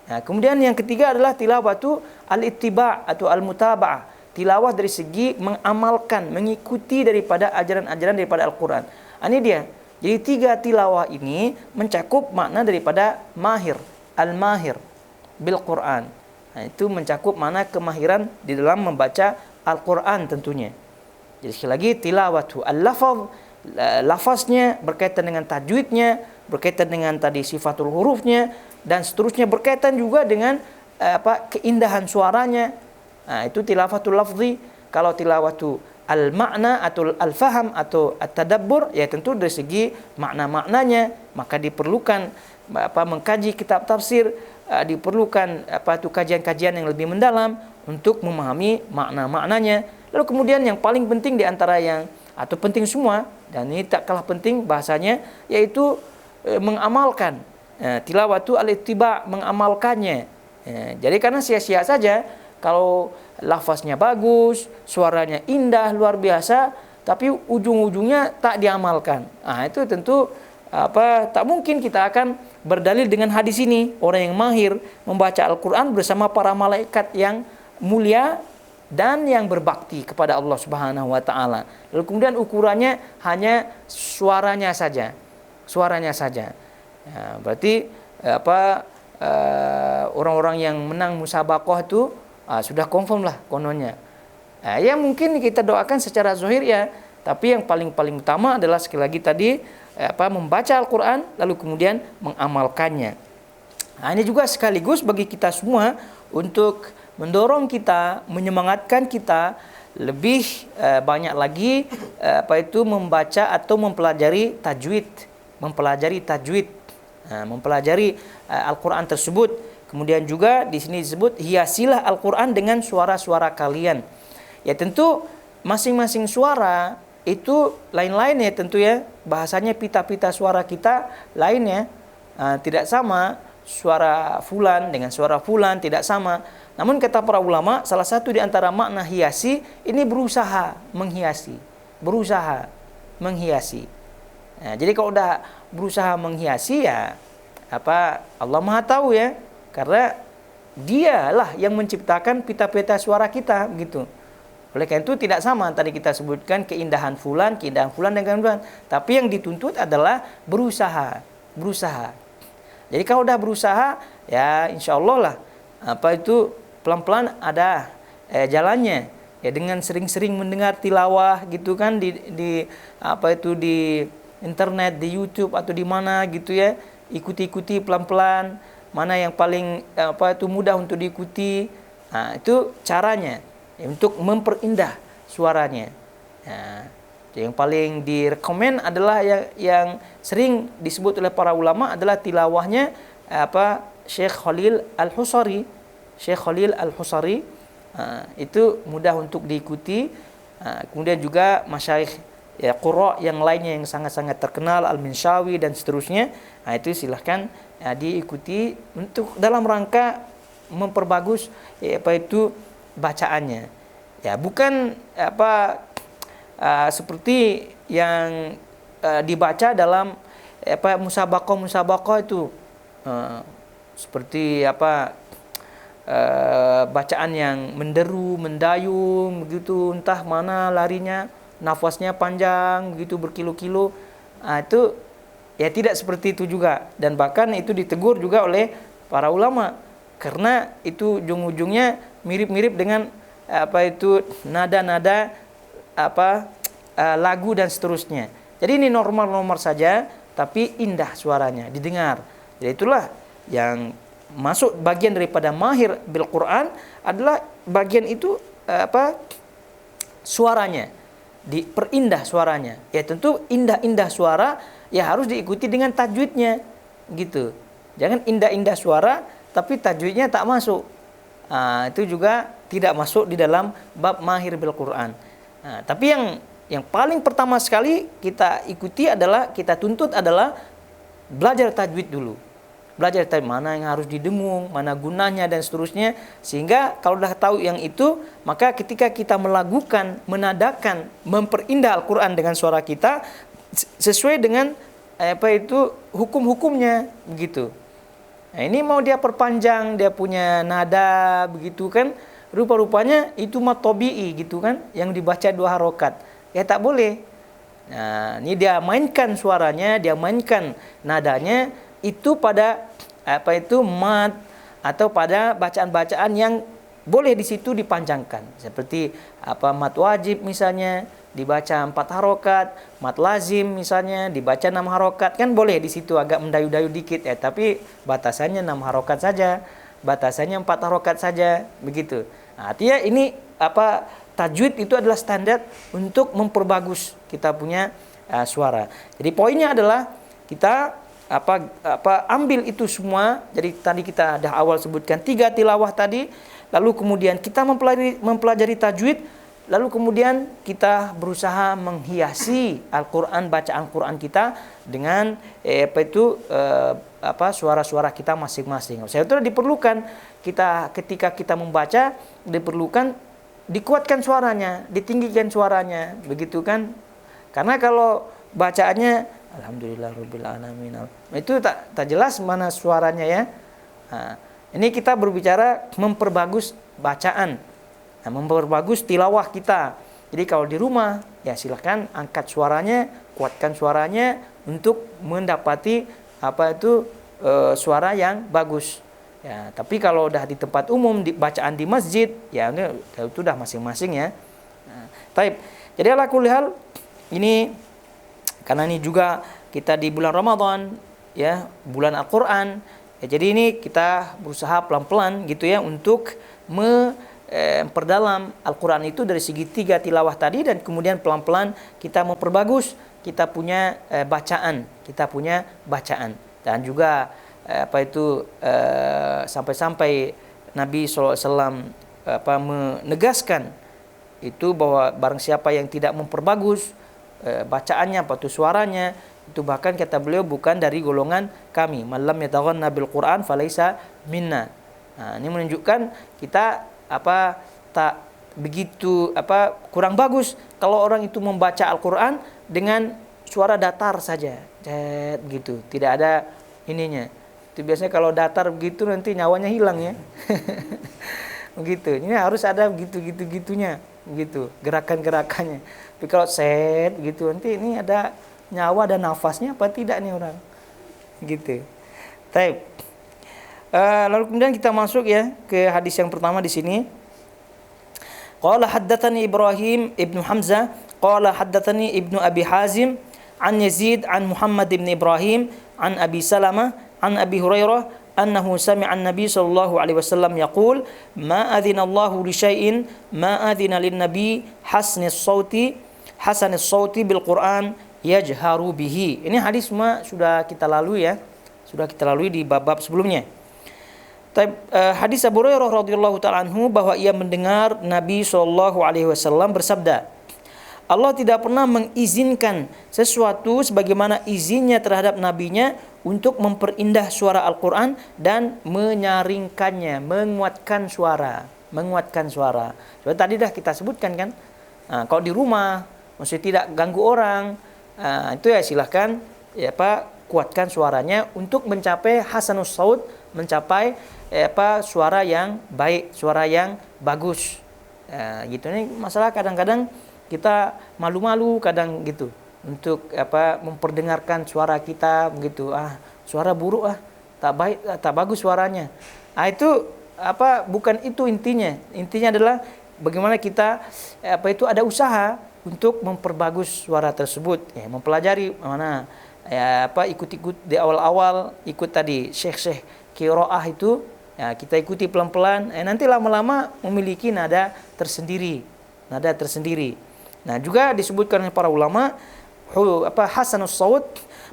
A: Nah, kemudian yang ketiga adalah tilawatu al-ittiba' atau al-mutaba'ah, tilawah dari segi mengamalkan, mengikuti daripada ajaran-ajaran daripada Al-Quran. Ini dia. Jadi 3 tilawah ini mencakup makna daripada mahir, al-mahir bil Quran. Nah, itu mencakup makna kemahiran di dalam membaca Al-Quran tentunya. Jadi sekali lagi tilawatu al-lafaz, lafaznya berkaitan dengan tajwidnya, berkaitan dengan tadi sifatul hurufnya, dan seterusnya, berkaitan juga dengan keindahan suaranya. Nah, itu tilawatul lafzi. Kalau tilawatu al-makna atau al-faham atau at-tadabbur, ya tentu dari segi makna-maknanya, maka diperlukan mengkaji kitab tafsir, diperlukan kajian-kajian yang lebih mendalam untuk memahami makna-maknanya. Lalu kemudian yang paling penting di antara yang atau penting semua, dan ini tak kalah penting bahasanya, yaitu mengamalkan. Tilawatu al-ittiba', mengamalkannya. Jadi karena sia-sia saja kalau lafaznya bagus, suaranya indah luar biasa, tapi ujung-ujungnya tak diamalkan. Nah, itu tentu tak mungkin kita akan berdalil dengan hadis ini. Orang yang mahir membaca Al-Quran bersama para malaikat yang mulia dan yang berbakti kepada Allah Subhanahu wa taala. Lalu kemudian ukurannya hanya suaranya saja. Ya, berarti orang-orang yang menang musabaqah itu sudah confirm lah kononnya. Ya mungkin kita doakan secara zahir ya, tapi yang paling utama adalah sekali lagi tadi membaca Al-Quran lalu kemudian mengamalkannya. Nah, ini juga sekaligus bagi kita semua untuk mendorong kita, menyemangatkan kita lebih banyak lagi membaca atau mempelajari tajwid, mempelajari Al-Quran tersebut. Kemudian juga di sini disebut hiasilah Al-Quran dengan suara-suara kalian. Ya tentu masing-masing suara itu lain-lain ya tentu ya. Bahasanya pita-pita suara kita lain ya. Tidak sama, suara fulan dengan suara fulan tidak sama. Namun kata para ulama, salah satu di antara makna hiasi ini berusaha menghiasi. Nah, jadi kalau udah berusaha menghiasi ya Allah Maha tahu ya. Karena dialah yang menciptakan pita-pita suara kita begitu. Oleh karena itu tidak sama tadi kita sebutkan keindahan fulan dengan fulan. Tapi yang dituntut adalah berusaha. Jadi kalau udah berusaha, ya insya Allah lah pelan-pelan ada jalannya. Ya dengan sering-sering mendengar tilawah gitu kan di internet, di YouTube atau di mana gitu ya. Ikuti pelan-pelan, mana yang paling mudah untuk diikuti. Nah, itu caranya. Untuk memperindah suaranya. Nah, yang paling direkomend adalah yang sering disebut oleh para ulama adalah tilawahnya Syekh Khalil Al-Husari. Itu mudah untuk diikuti. Kemudian juga masyayikh qurra yang lainnya yang sangat-sangat terkenal, Al-Minshawi dan seterusnya. Nah, itu silahkan diikuti untuk dalam rangka memperbagus bacaannya. Ya, bukan seperti yang dibaca dalam musabaqah itu. Seperti bacaan yang menderu, mendayung begitu, entah mana larinya, nafasnya panjang begitu berkilo-kilo. Itu ya tidak seperti itu juga, dan bahkan itu ditegur juga oleh para ulama karena itu ujung-ujungnya mirip-mirip dengan nada-nada lagu dan seterusnya. Jadi ini normal-normal saja tapi indah suaranya didengar. Jadi itulah yang masuk bagian daripada mahir bil Quran adalah bagian itu suaranya, diperindah suaranya. Ya tentu indah-indah suara ya harus diikuti dengan tajwidnya gitu. Jangan indah-indah suara tapi tajwidnya tak masuk. Itu juga tidak masuk di dalam bab mahir bil Quran. Tapi yang paling pertama sekali kita ikuti adalah, kita tuntut adalah belajar tajwid dulu. Belajar tajwid, mana yang harus didengung, mana gunanya dan seterusnya. Sehingga kalau dah tahu yang itu, maka ketika kita melakukan, menadakan, memperindah Al-Quran dengan suara kita sesuai dengan hukum-hukumnya begitu. Nah, ini mau dia perpanjang, dia punya nada begitu kan, rupa-rupanya itu mah tabi'i gitu kan, yang dibaca 2 harokat. Ya tak boleh. Nah, ini dia mainkan suaranya, dia mainkan nadanya itu pada mat atau pada bacaan-bacaan yang boleh di situ dipanjangkan. Seperti mat wajib misalnya dibaca 4 harokat, mat lazim misalnya dibaca 6 harokat, kan boleh di situ agak mendayu-dayu dikit ya, tapi batasannya 6 harokat saja, batasannya 4 harokat saja begitu. Nah, artinya ini tajwid itu adalah standar untuk memperbagus kita punya suara. Jadi poinnya adalah kita ambil itu semua. Jadi tadi kita dah awal sebutkan 3 tilawah tadi, lalu kemudian kita mempelajari tajwid, lalu kemudian kita berusaha menghiasi Al-Quran, bacaan Quran kita dengan suara-suara kita masing-masing. Saya itu diperlukan ketika kita membaca, diperlukan dikuatkan suaranya, ditinggikan suaranya, begitu kan? Karena kalau bacaannya Alhamdulillahirabbil alamin, itu tak jelas mana suaranya ya. Nah, ini kita berbicara memperbagus bacaan, memperbagus tilawah kita. Jadi kalau di rumah ya silakan angkat suaranya, kuatkan suaranya untuk mendapati suara yang bagus. Ya, tapi kalau udah di tempat umum, bacaan di masjid, ya itu udah masing-masing ya. Nah, baik. Jadi ala kulli hal ini karena ini juga kita di bulan Ramadan ya, bulan Al-Qur'an. Ya, jadi ini kita berusaha pelan-pelan gitu ya untuk memperdalam Al-Qur'an itu dari segi 3 tilawah tadi, dan kemudian pelan-pelan kita memperbagus kita punya bacaan, dan juga sampai-sampai Nabi SAW menegaskan itu bahwa barang siapa yang tidak memperbagus bacaannya, suaranya, itu bahkan kata beliau bukan dari golongan kami. Man lam yataghanna bil Qur'an falaisa minna. Nah, ini menunjukkan kita tak begitu kurang bagus kalau orang itu membaca Al-Qur'an dengan suara datar saja. Gitu, tidak ada ininya. Itu biasanya kalau datar begitu nanti nyawanya hilang ya. Begitu. Ini harus ada gitunya, begitu gerakan-gerakannya. Tapi kalau set gitu nanti ini ada nyawa dan nafasnya apa tidak nih orang. Gitu. Baik. Lalu kemudian kita masuk ya ke hadis yang pertama di sini. Qala haddatsani Ibrahim ibnu Hamzah, qala haddatsani ibnu Abi Hazim an Yazid an Muhammad ibn Ibrahim an Abi Salamah an Abi Hurairah annahu sami'a an-nabi sallallahu alaihi wasallam yaqul ma adzina Allahu li syai'in ma adzina lin-nabi hasanis sauti bil Qur'an yajharu bihi. Ini hadis semua sudah kita lalui ya. Sudah kita lalui di bab-bab sebelumnya. Hadis Abu Hurairah radhiyallahu ta'ala anhu bahwa ia mendengar Nabi sallallahu alaihi wasallam bersabda, Allah tidak pernah mengizinkan sesuatu sebagaimana izinnya terhadap nabinya untuk memperindah suara Al-Quran dan menyaringkannya, menguatkan suara. Seperti tadi dah kita sebutkan kan. Kalau di rumah, maksudnya tidak ganggu orang, itu ya silahkan kuatkan suaranya untuk mencapai hasanus saut, mencapai suara yang baik, suara yang bagus. Gitu. Ini masalah kadang-kadang kita malu-malu kadang gitu untuk memperdengarkan suara kita begitu. Suara buruk, tak baik, tak bagus suaranya. Itu bukan itu intinya. Intinya adalah bagaimana kita ada usaha untuk memperbagus suara tersebut, mempelajari mana ikut-ikut di awal-awal, ikut tadi syekh-syekh qiraah itu, kita ikuti pelan-pelan, nanti lama-lama memiliki nada tersendiri. Nah, juga disebutkan oleh para ulama hasanus saut,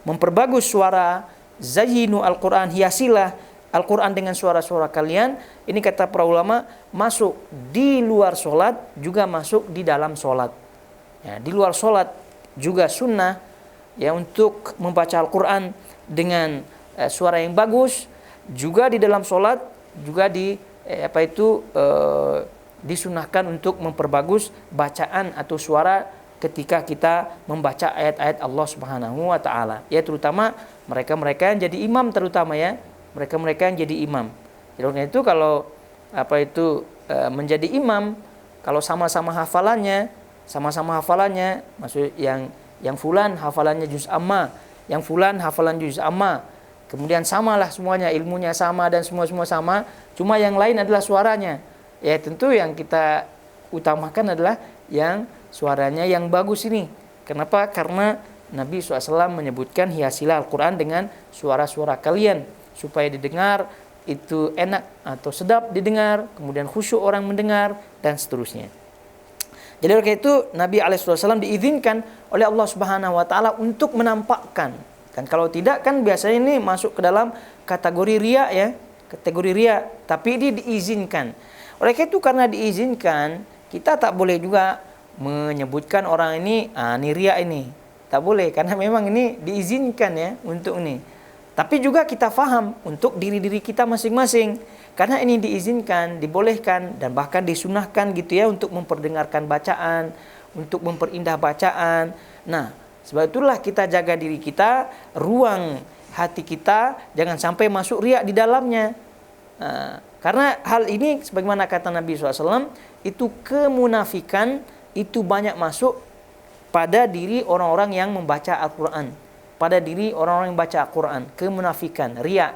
A: memperbagus suara, zayyinu Al-Qur'an, hiasilah Al-Qur'an dengan suara-suara kalian. Ini kata para ulama masuk di luar solat, juga masuk di dalam solat. Di luar solat juga sunnah untuk membaca Al-Qur'an dengan suara yang bagus. Juga di dalam solat juga disunahkan untuk memperbagus bacaan atau suara ketika kita membaca ayat-ayat Allah Subhanahu wa taala. Terutama mereka-mereka yang jadi imam, mereka-mereka yang jadi imam. Jadi itu kalau menjadi imam, kalau sama-sama hafalannya, maksud yang fulan hafalannya juz amma, yang fulan hafalan juz amma, kemudian samalah semuanya, ilmunya sama dan semua sama, cuma yang lain adalah suaranya. Tentu yang kita utamakan adalah yang suaranya yang bagus ini. Kenapa? Karena Nabi SAW menyebutkan hiasilah Al-Quran dengan suara-suara kalian, supaya didengar itu enak atau sedap didengar, kemudian khusyuk orang mendengar, dan seterusnya. Jadi oleh itu Nabi SAW diizinkan oleh Allah Subhanahu wa taala untuk menampakkan. Dan kalau tidak kan biasanya ini masuk ke dalam kategori riya, kategori riya, tapi ini diizinkan. Oleh itu karena diizinkan, kita tak boleh juga menyebutkan orang ini riya ini. Tak boleh, karena memang ini diizinkan untuk ini. Tapi juga kita faham untuk diri-diri kita masing-masing. Karena ini diizinkan, dibolehkan, dan bahkan disunahkan untuk memperdengarkan bacaan, untuk memperindah bacaan. Nah, sebab itulah kita jaga diri kita, ruang hati kita, jangan sampai masuk riya di dalamnya. Karena hal ini sebagaimana kata Nabi SAW, itu kemunafikan itu banyak masuk pada diri orang-orang yang membaca Al-Quran, pada diri orang-orang yang baca Al-Quran, kemunafikan, riya.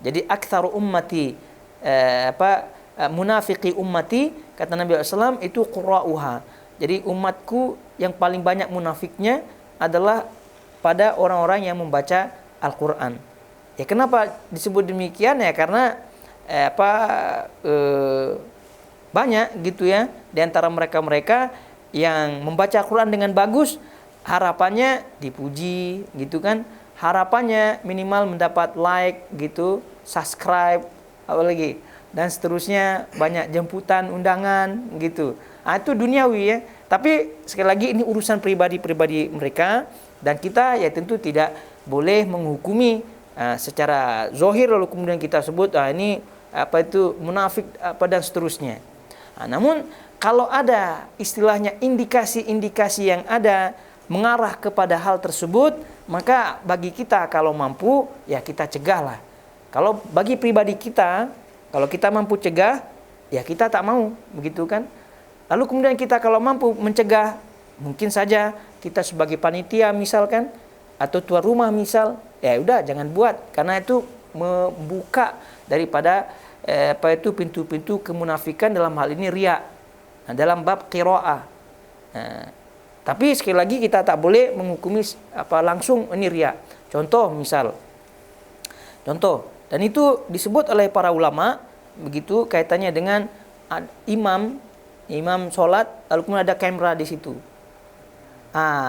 A: Jadi aktsaru ummati munafiqi ummati, kata Nabi SAW, itu qurra'uha. Jadi umatku yang paling banyak munafiknya adalah pada orang-orang yang membaca Al-Quran. Kenapa disebut demikian? Karena banyak di antara mereka-mereka yang membaca Al-Quran dengan bagus, harapannya dipuji harapannya minimal mendapat like subscribe, apalagi dan seterusnya, banyak jemputan, undangan itu duniawi Tapi sekali lagi ini urusan pribadi-pribadi mereka, dan kita tentu tidak boleh menghukumi secara zahir lalu kemudian kita sebut ini munafik dan seterusnya. Namun kalau ada istilahnya indikasi-indikasi yang ada mengarah kepada hal tersebut, maka bagi kita kalau mampu kita cegahlah. Kalau bagi pribadi kita, kalau kita mampu cegah, kita tak mau, begitu kan? Lalu kemudian kita kalau mampu mencegah, mungkin saja kita sebagai panitia misalkan, atau tuan rumah misal, udah jangan buat, karena itu membuka daripada pintu-pintu kemunafikan, dalam hal ini riya. Dalam bab qiraah. Tapi sekali lagi kita tak boleh menghukumi langsung ini riya. Contoh, dan itu disebut oleh para ulama begitu kaitannya dengan imam sholat, lalu kemudian ada kamera di situ.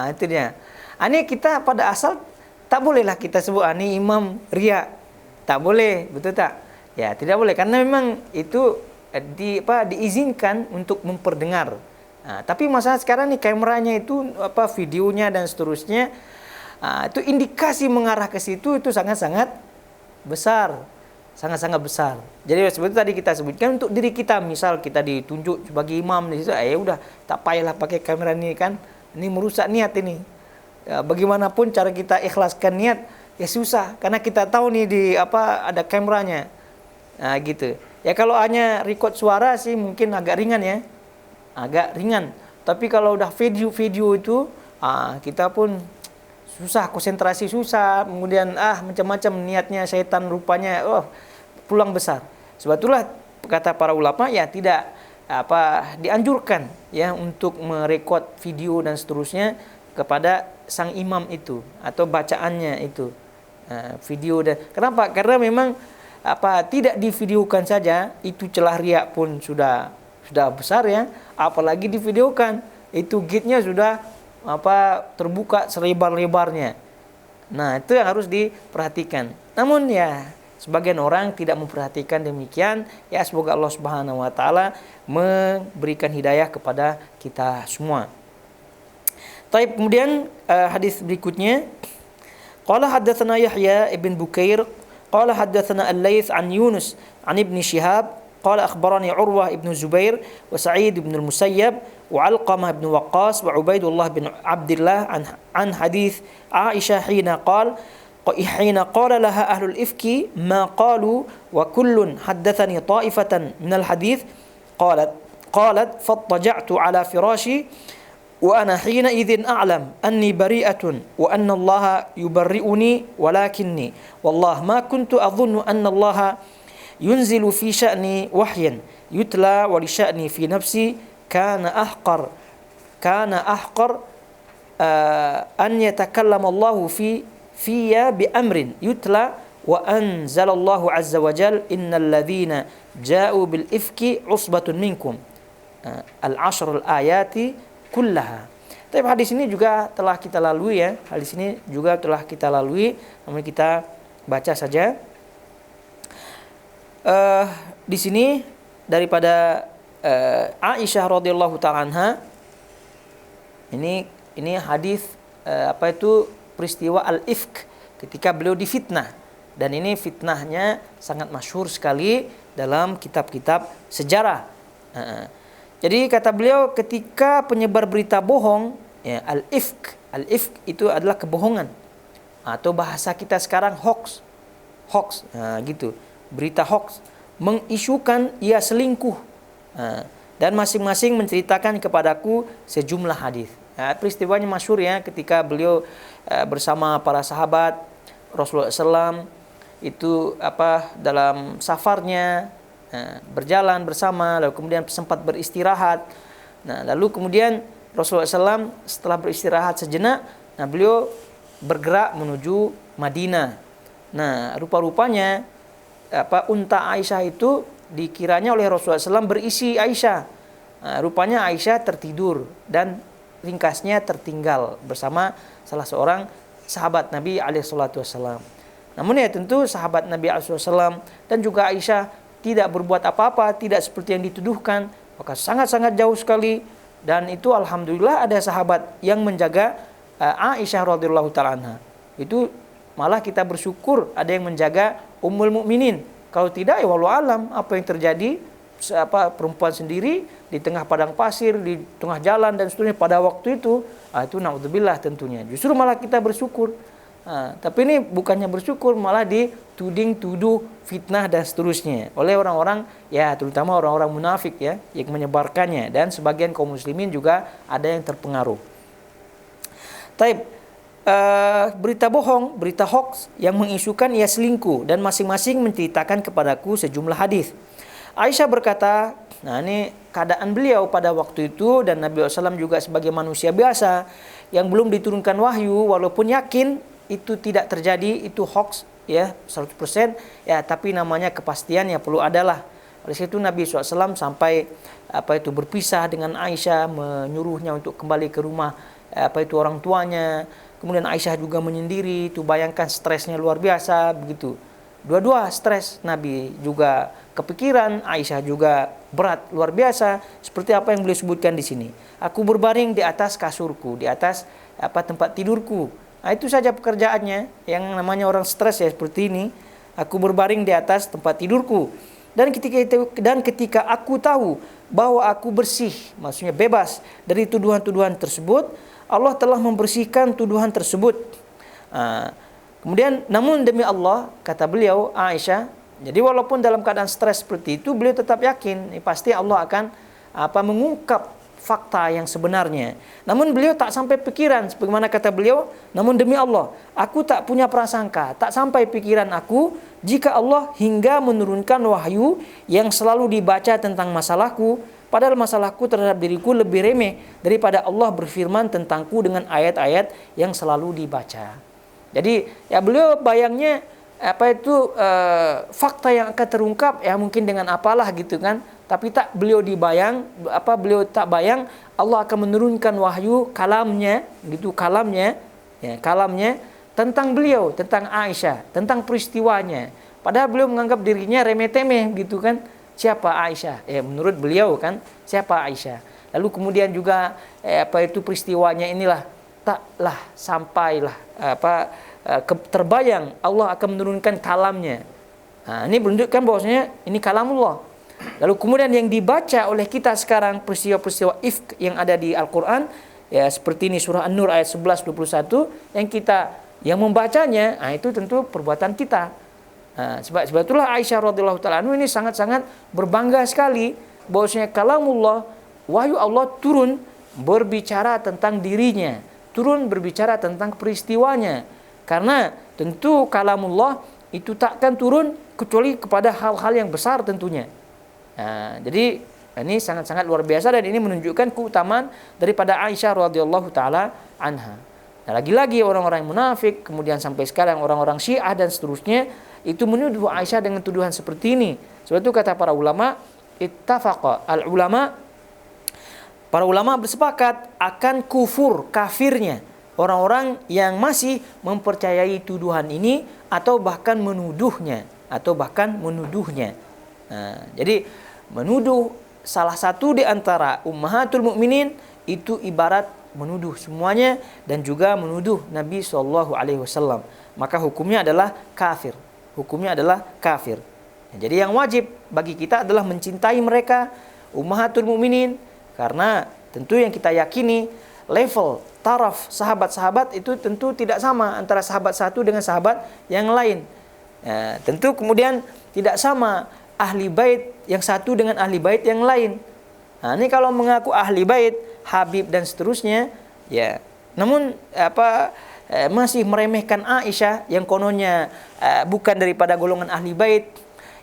A: Itu dia. Ini kita pada asal tak bolehlah kita sebut ini imam riya. Tak boleh, betul tak? Tidak boleh, karena memang itu diizinkan untuk memperdengar. Tapi masalah sekarang nih kameranya itu videonya dan seterusnya, itu indikasi mengarah ke situ itu sangat-sangat besar. Jadi seperti tadi kita sebutkan, untuk diri kita, misal kita ditunjuk sebagai imam di situ, udah tak payahlah pakai kamera ini kan, ini merusak niat ini. Bagaimanapun cara kita ikhlaskan niat susah, karena kita tahu nih ada kameranya. Nah, gitu. Ya kalau hanya record suara sih mungkin agak ringan ya. Agak ringan. Tapi kalau udah video-video itu, kita pun susah, konsentrasi susah, kemudian macam-macam niatnya setan rupanya, pulang besar. Sebab itulah kata para ulama ya tidak dianjurkan ya untuk merekod video dan seterusnya kepada sang imam itu atau bacaannya itu. Video dan kenapa? Karena memang tidak divideokan saja itu celah riak pun sudah besar ya, apalagi divideokan itu gate-nya sudah terbuka selebar-lebarnya. Nah, itu yang harus diperhatikan. Namun ya sebagian orang tidak memperhatikan demikian. Ya semoga Allah Subhanahu wa taala memberikan hidayah kepada kita semua. Taib, kemudian hadis berikutnya, qala haddatsana Yahya ibn Bukair qala haddatsana Al-Laits an Yunus an Ibn Shihab qala akhbarani Urwah ibn Zubair wa Sa'id ibn al-Musayyab wa Alqamah ibn Waqqas wa Ubaidullah bin Abdullah an hadis Aisyah hina qala laha ahlul ifki ma qalu wa kullun haddathani ta'ifatan min al-hadith qalat fattaja'tu ala firashi wa ana hina idzin a'lam anni bari'atun wa anna Allah yubarri'uni walakinni wallah ma kuntu adhunnu anna Allah yunzilu fi sya'ni wahyan yutla wa li sya'ni fi nafsi kana ahqar an yatakallama Allah fiyya bi amrin yutla wa anzalallahu azza wa jal innal ladzina ja'u bil ifki usbatun minkum al-ashr al-ayati kullaha. Tapi hadis ini juga telah kita lalui ya. Hadis ini juga telah kita lalui, namun kita baca saja. Di sini daripada Aisyah radhiyallahu ta'ala anha, ini hadis peristiwa al-ifk ketika beliau difitnah, dan ini fitnahnya sangat masyhur sekali dalam kitab-kitab sejarah. Jadi kata beliau, ketika penyebar berita bohong, ya, al-ifk itu adalah kebohongan, atau bahasa kita sekarang hoax, gitu, berita hoax, mengisukan ia selingkuh, dan masing-masing menceritakan kepadaku sejumlah hadis. Peristiwanya masyhur ya, ketika beliau bersama para sahabat Rasulullah SAW itu dalam safarnya, berjalan bersama, lalu kemudian sempat beristirahat. Nah, lalu kemudian Rasulullah SAW setelah beristirahat sejenak, beliau bergerak menuju Madinah. Nah, rupa-rupanya unta Aisyah itu dikiranya oleh Rasulullah SAW berisi Aisyah. Rupanya Aisyah tertidur dan ringkasnya tertinggal bersama salah seorang sahabat Nabi SAW. Namun ya tentu sahabat Nabi SAW dan juga Aisyah tidak berbuat apa-apa, tidak seperti yang dituduhkan, maka sangat-sangat jauh sekali. Dan itu alhamdulillah ada sahabat yang menjaga Aisyah radhiyallahu ta'ala anha. Itu malah kita bersyukur ada yang menjaga Ummul Mukminin. Kalau tidak ya wallahu alam apa yang terjadi, perempuan sendiri di tengah padang pasir, di tengah jalan dan seterusnya pada waktu itu itu naudzubillah tentunya. Justru malah kita bersyukur. Tapi ini bukannya bersyukur, malah dituding-tuduh, fitnah dan seterusnya oleh orang-orang ya, terutama orang-orang munafik ya, yang menyebarkannya, dan sebagian kaum muslimin juga ada yang terpengaruh. Taib, berita bohong, berita hoax yang mengisukan ia selingkuh, dan masing-masing menceritakan kepadaku sejumlah hadis. Aisyah berkata, nah ini keadaan beliau pada waktu itu, dan Nabi SAW juga sebagai manusia biasa yang belum diturunkan wahyu, walaupun yakin itu tidak terjadi, itu hoax ya 100% ya, tapi namanya kepastian ya perlu adalah. Oleh situ Nabi SAW sampai berpisah dengan Aisyah, menyuruhnya untuk kembali ke rumah orang tuanya. Kemudian Aisyah juga menyendiri, itu bayangkan stresnya luar biasa begitu. Dua-dua stres, Nabi juga kepikiran, Aisyah juga berat luar biasa, seperti apa yang beliau sebutkan di sini. Aku berbaring di atas kasurku, di atas tempat tidurku. Nah, itu saja pekerjaannya, yang namanya orang stres ya seperti ini. Aku berbaring di atas tempat tidurku. Dan ketika aku tahu bahwa aku bersih, maksudnya bebas dari tuduhan-tuduhan tersebut, Allah telah membersihkan tuduhan tersebut. Kemudian, namun demi Allah, kata beliau, Aisyah, Jadi walaupun dalam keadaan stres seperti itu, beliau tetap yakin pasti Allah akan mengungkap fakta yang sebenarnya. Namun beliau tak sampai pikiran, sebagaimana kata beliau, namun demi Allah, aku tak punya prasangka, tak sampai pikiran aku jika Allah hingga menurunkan wahyu yang selalu dibaca tentang masalahku, padahal masalahku terhadap diriku lebih remeh daripada Allah berfirman tentangku dengan ayat-ayat yang selalu dibaca. Jadi ya beliau bayangnya fakta yang akan terungkap ya mungkin dengan apalah gitu kan, tapi beliau tak bayang Allah akan menurunkan wahyu kalamnya tentang beliau, tentang Aisyah, tentang peristiwanya. Padahal beliau menganggap dirinya remeh-temeh gitu kan. Siapa Aisyah? Menurut beliau kan, siapa Aisyah? Lalu kemudian juga peristiwanya inilah taklah sampailah terbayang Allah akan menurunkan kalamnya. Ini menunjukkan bahwasanya ini kalamullah. Lalu kemudian yang dibaca oleh kita sekarang peristiwa-peristiwa ifk yang ada di Al-Qur'an ya seperti ini surah An-Nur ayat 11-21 yang membacanya itu tentu perbuatan kita. Sebab itulah Aisyah radhiyallahu taala ini sangat-sangat berbangga sekali bahwasanya kalamullah, wahyu Allah turun berbicara tentang dirinya, turun berbicara tentang peristiwanya. Karena tentu kalamullah itu takkan turun kecuali kepada hal-hal yang besar tentunya. Jadi ini sangat-sangat luar biasa dan ini menunjukkan keutamaan daripada Aisyah radhiyallahu taala anha. Nah, lagi-lagi orang-orang munafik, kemudian sampai sekarang orang-orang Syiah dan seterusnya itu menuduh Aisyah dengan tuduhan seperti ini. Sebab itu kata para ulama, para ulama bersepakat akan kafirnya orang-orang yang masih mempercayai tuduhan ini atau bahkan menuduhnya. Jadi menuduh salah satu di antara ummahatul mukminin itu ibarat menuduh semuanya dan juga menuduh Nabi SAW. Maka hukumnya adalah kafir. Jadi yang wajib bagi kita adalah mencintai mereka, ummahatul mukminin, karena tentu yang kita yakini level taraf sahabat-sahabat itu tentu tidak sama antara sahabat satu dengan sahabat yang lain. Tentu kemudian tidak sama ahli bait yang satu dengan ahli bait yang lain. Ini kalau mengaku ahli bait, Habib dan seterusnya, ya. Namun masih meremehkan Aisyah yang kononnya bukan daripada golongan ahli bait,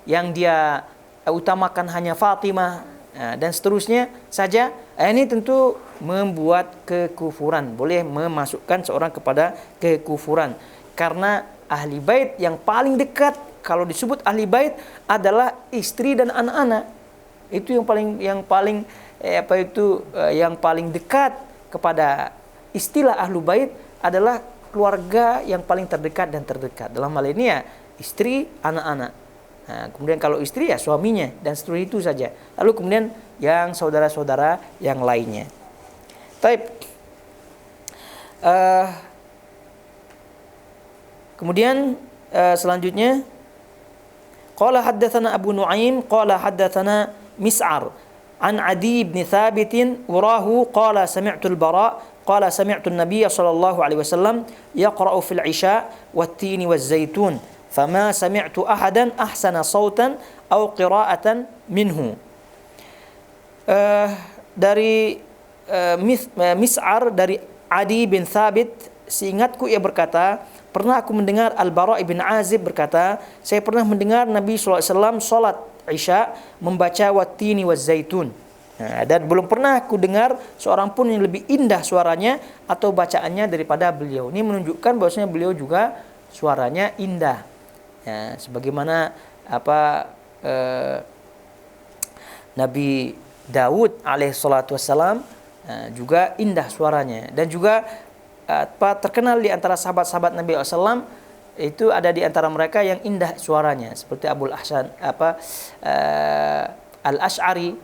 A: yang dia utamakan hanya Fatimah dan seterusnya saja. Ini tentu membuat kekufuran, boleh memasukkan seorang kepada kekufuran. Karena ahli bait yang paling dekat, kalau disebut ahli bait adalah istri dan anak-anak. Itu yang paling dekat kepada istilah ahlu bait adalah keluarga yang paling terdekat dan terdekat. Dalam hal ini ya istri, anak-anak. Kemudian kalau istri ya suaminya dan seterusnya itu saja. Lalu kemudian yang saudara-saudara yang lainnya. Taib. Kemudian selanjutnya qala haddatsana Abu Nuaim qala haddatsana Mis'ar an Adi bin Thabit urahu qala sami'tu al-Bara qala sami'tu an-nabiy sallallahu alaihi wasallam yaqra'u fil 'isha wat-tin waz-zaitun fama sami'tu ahadan ahsana sautan aw qira'atan minhu. Dari Mis'ar dari Adi bin Thabit, seingatku ia berkata, pernah aku mendengar Al-Bara' ibn Azib berkata, saya pernah mendengar Nabi SAW salat Isya membaca Wattini waz-Zaitun. Dan belum pernah aku dengar seorang pun yang lebih indah suaranya atau bacaannya daripada beliau. Ini menunjukkan bahwasanya beliau juga suaranya indah. Sebagaimana Nabi Daud alaihissalatu wassalam juga indah suaranya, dan juga terkenal di antara sahabat-sahabat Nabi SAW itu ada di antara mereka yang indah suaranya seperti Abul Ahsan Al-Ash'ari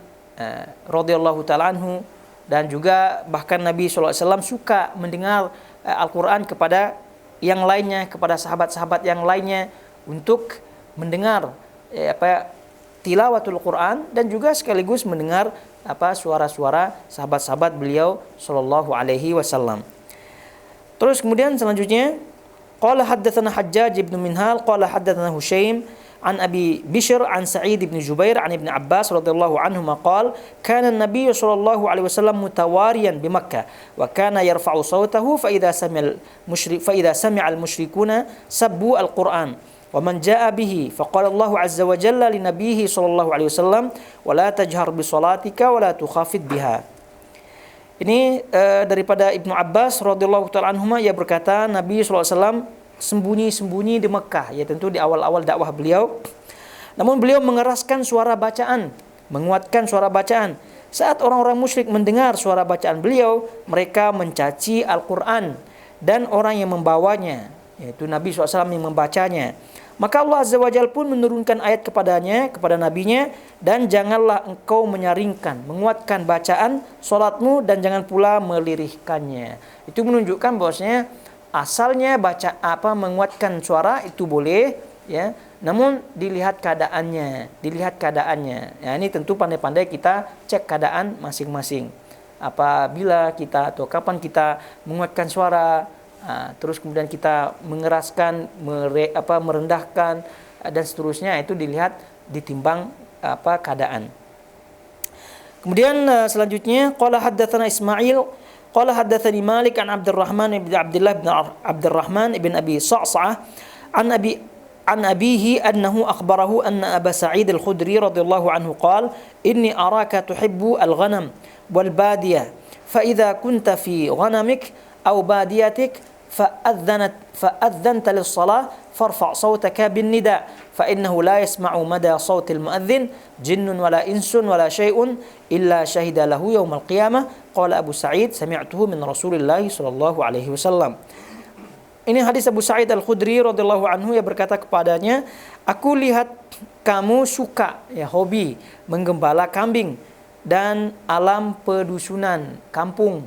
A: radhiyallahu ta'ala anhu, dan juga bahkan Nabi SAW suka mendengar Al-Quran kepada yang lainnya, kepada sahabat-sahabat yang lainnya untuk mendengar tilawatul Quran dan juga sekaligus mendengar suara-suara sahabat-sahabat beliau sallallahu alaihi wasallam. Terus kemudian selanjutnya qala haddatsana Hajjaj ibn Minhal qala haddatsana Hushaim عن أبي بشر عن سعيد بن جبير عن ابن عباس رضي الله عنهما قال كان النبي صلى الله عليه وسلم متواريا بمكة وكان يرفع صوته فإذا سمع المشركون سبوا القرآن ومن جاء به فقال الله عز وجل لنبيه صلى الله عليه وسلم ولا تجهر بصلاتك ولا تخافت بها. Ini daripada Ibnu Abbas radhiyallahu taala anhuma, ia berkata Nabi SAW sembunyi-sembunyi di Mekah, ya tentu di awal-awal dakwah beliau. Namun beliau mengeraskan suara bacaan, menguatkan suara bacaan. Saat orang-orang musyrik mendengar suara bacaan beliau, mereka mencaci Al-Quran dan orang yang membawanya, yaitu Nabi SAW yang membacanya. Maka Allah Azza wa Jalla pun menurunkan ayat kepadanya, kepada nabinya, dan janganlah engkau menyaringkan, menguatkan bacaan solatmu dan jangan pula melirihkannya. Itu menunjukkan bahwasanya asalnya menguatkan suara itu boleh, ya. Namun dilihat keadaannya. Ya, ini tentu pandai-pandai kita cek keadaan masing-masing. Apabila kita atau kapan kita menguatkan suara, terus kemudian kita mengeraskan, merendahkan dan seterusnya, itu dilihat, ditimbang keadaan. Kemudian selanjutnya qala haddatsana Ismail qala haddatsani Malik an Abdurrahman bin Abdullah bin Abdurrahman ibn Abi Sa'sa'ah an abihi annahu akhbarahu anna Aba Sa'id al-Khudri radhiyallahu anhu qala inni araka tuhibbu al-ghanam wal badiyah fa idza kunta fi ghanamik aw badiyatik فأذنت للصلاة فارفع صوتك بالنداء فإنه لا يسمع مدى صوت المؤذن جن ولا إنس ولا شيء إلا شهد له يوم القيامة قال أبو سعيد سمعته من رسول الله صلى الله عليه وسلم. Ini hadis Abu Sa'id Al-Khudri radhiyallahu anhu, yang berkata kepadanya, aku lihat kamu suka, ya, hobi menggembala kambing dan alam pedusunan kampung.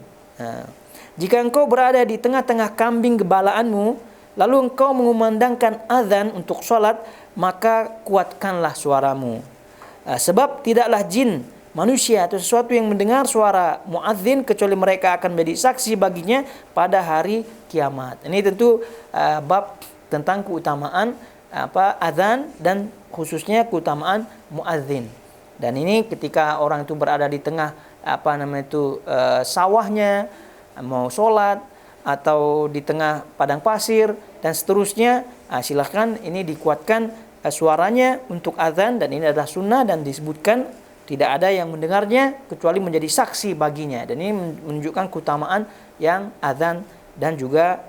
A: Jika engkau berada di tengah-tengah kambing gembalaanmu, lalu engkau mengumandangkan azan untuk sholat, maka kuatkanlah suaramu. Sebab tidaklah jin, manusia atau sesuatu yang mendengar suara muadzin kecuali mereka akan menjadi saksi baginya pada hari kiamat. Ini tentu bab tentang keutamaan azan dan khususnya keutamaan muadzin. Dan ini ketika orang itu berada di tengah sawahnya, mau sholat atau di tengah padang pasir dan seterusnya, silahkan ini dikuatkan suaranya untuk azan, dan ini adalah sunnah dan disebutkan tidak ada yang mendengarnya kecuali menjadi saksi baginya, dan ini menunjukkan keutamaan yang azan dan juga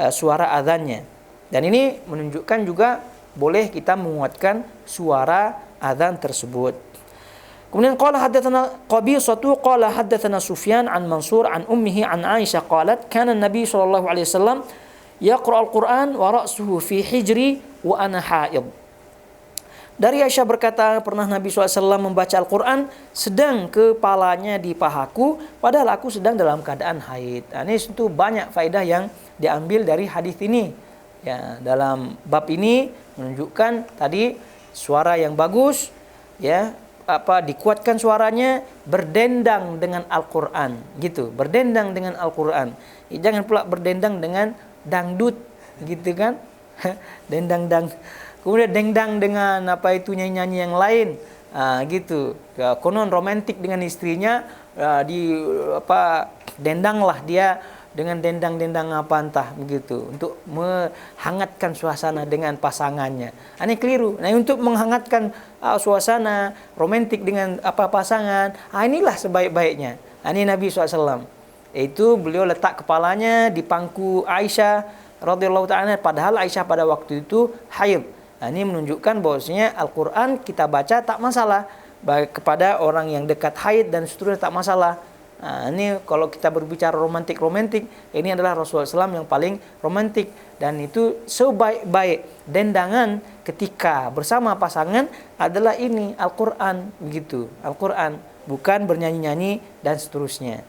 A: suara azannya. Dan ini menunjukkan juga boleh kita menguatkan suara azan tersebut. Kemudian qala haddatsana Qabisatu qala haddatsana Sufyan an Mansur an ummihi an Aisyah qalat kana Nabi sallallahu alaihi wasallam yaqra'ul Qur'an wa ra'suhu fi hijri wa ana haid. Dari Aisyah berkata, pernah Nabi SAW membaca Al-Quran sedang kepalanya di pahaku, padahal aku sedang dalam keadaan haid. Ini tentu banyak faedah yang diambil dari hadis ini. Ya, dalam bab ini menunjukkan tadi suara yang bagus, ya, dikuatkan suaranya, berdendang dengan Al-Quran, gitu, berdendang dengan Al-Quran. Jangan pula berdendang dengan dangdut, gitu kan, dendang, kemudian dendang dengan nyanyi-nyanyi yang lain, gitu. Konon romantik dengan istrinya, dendanglah dia dengan dendang-dendang entah begitu untuk menghangatkan suasana dengan pasangannya. Ini keliru. Nah, untuk menghangatkan suasana romantik dengan pasangan, inilah sebaik-baiknya. Ini Nabi SAW. Itu beliau letak kepalanya di pangku Aisyah radhiyallahu ta'ala, padahal Aisyah pada waktu itu haid. Ini menunjukkan bahwasanya Al-Quran kita baca tak masalah, baik kepada orang yang dekat haid dan seterusnya tak masalah. Ini kalau kita berbicara romantik, ini adalah Rasulullah SAW yang paling romantik, dan itu sebaik-baik dendangan ketika bersama pasangan adalah ini Al-Quran, begitu, Al-Quran, bukan bernyanyi-nyanyi dan seterusnya.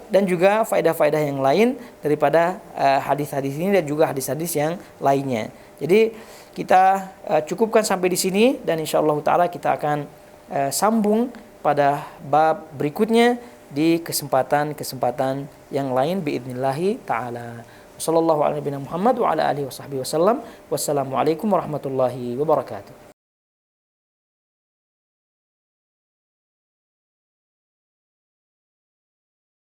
A: Dan juga faedah-faedah yang lain daripada hadis-hadis ini dan juga hadis-hadis yang lainnya. Jadi kita cukupkan sampai di sini, dan insyaallah taala kita akan sambung pada bab berikutnya di kesempatan-kesempatan yang lain biidznillah taala. Sallallahu alaihi Muhammad wa ala alihi wasahbihi wasallam. Wassalamualaikum warahmatullahi wabarakatuh.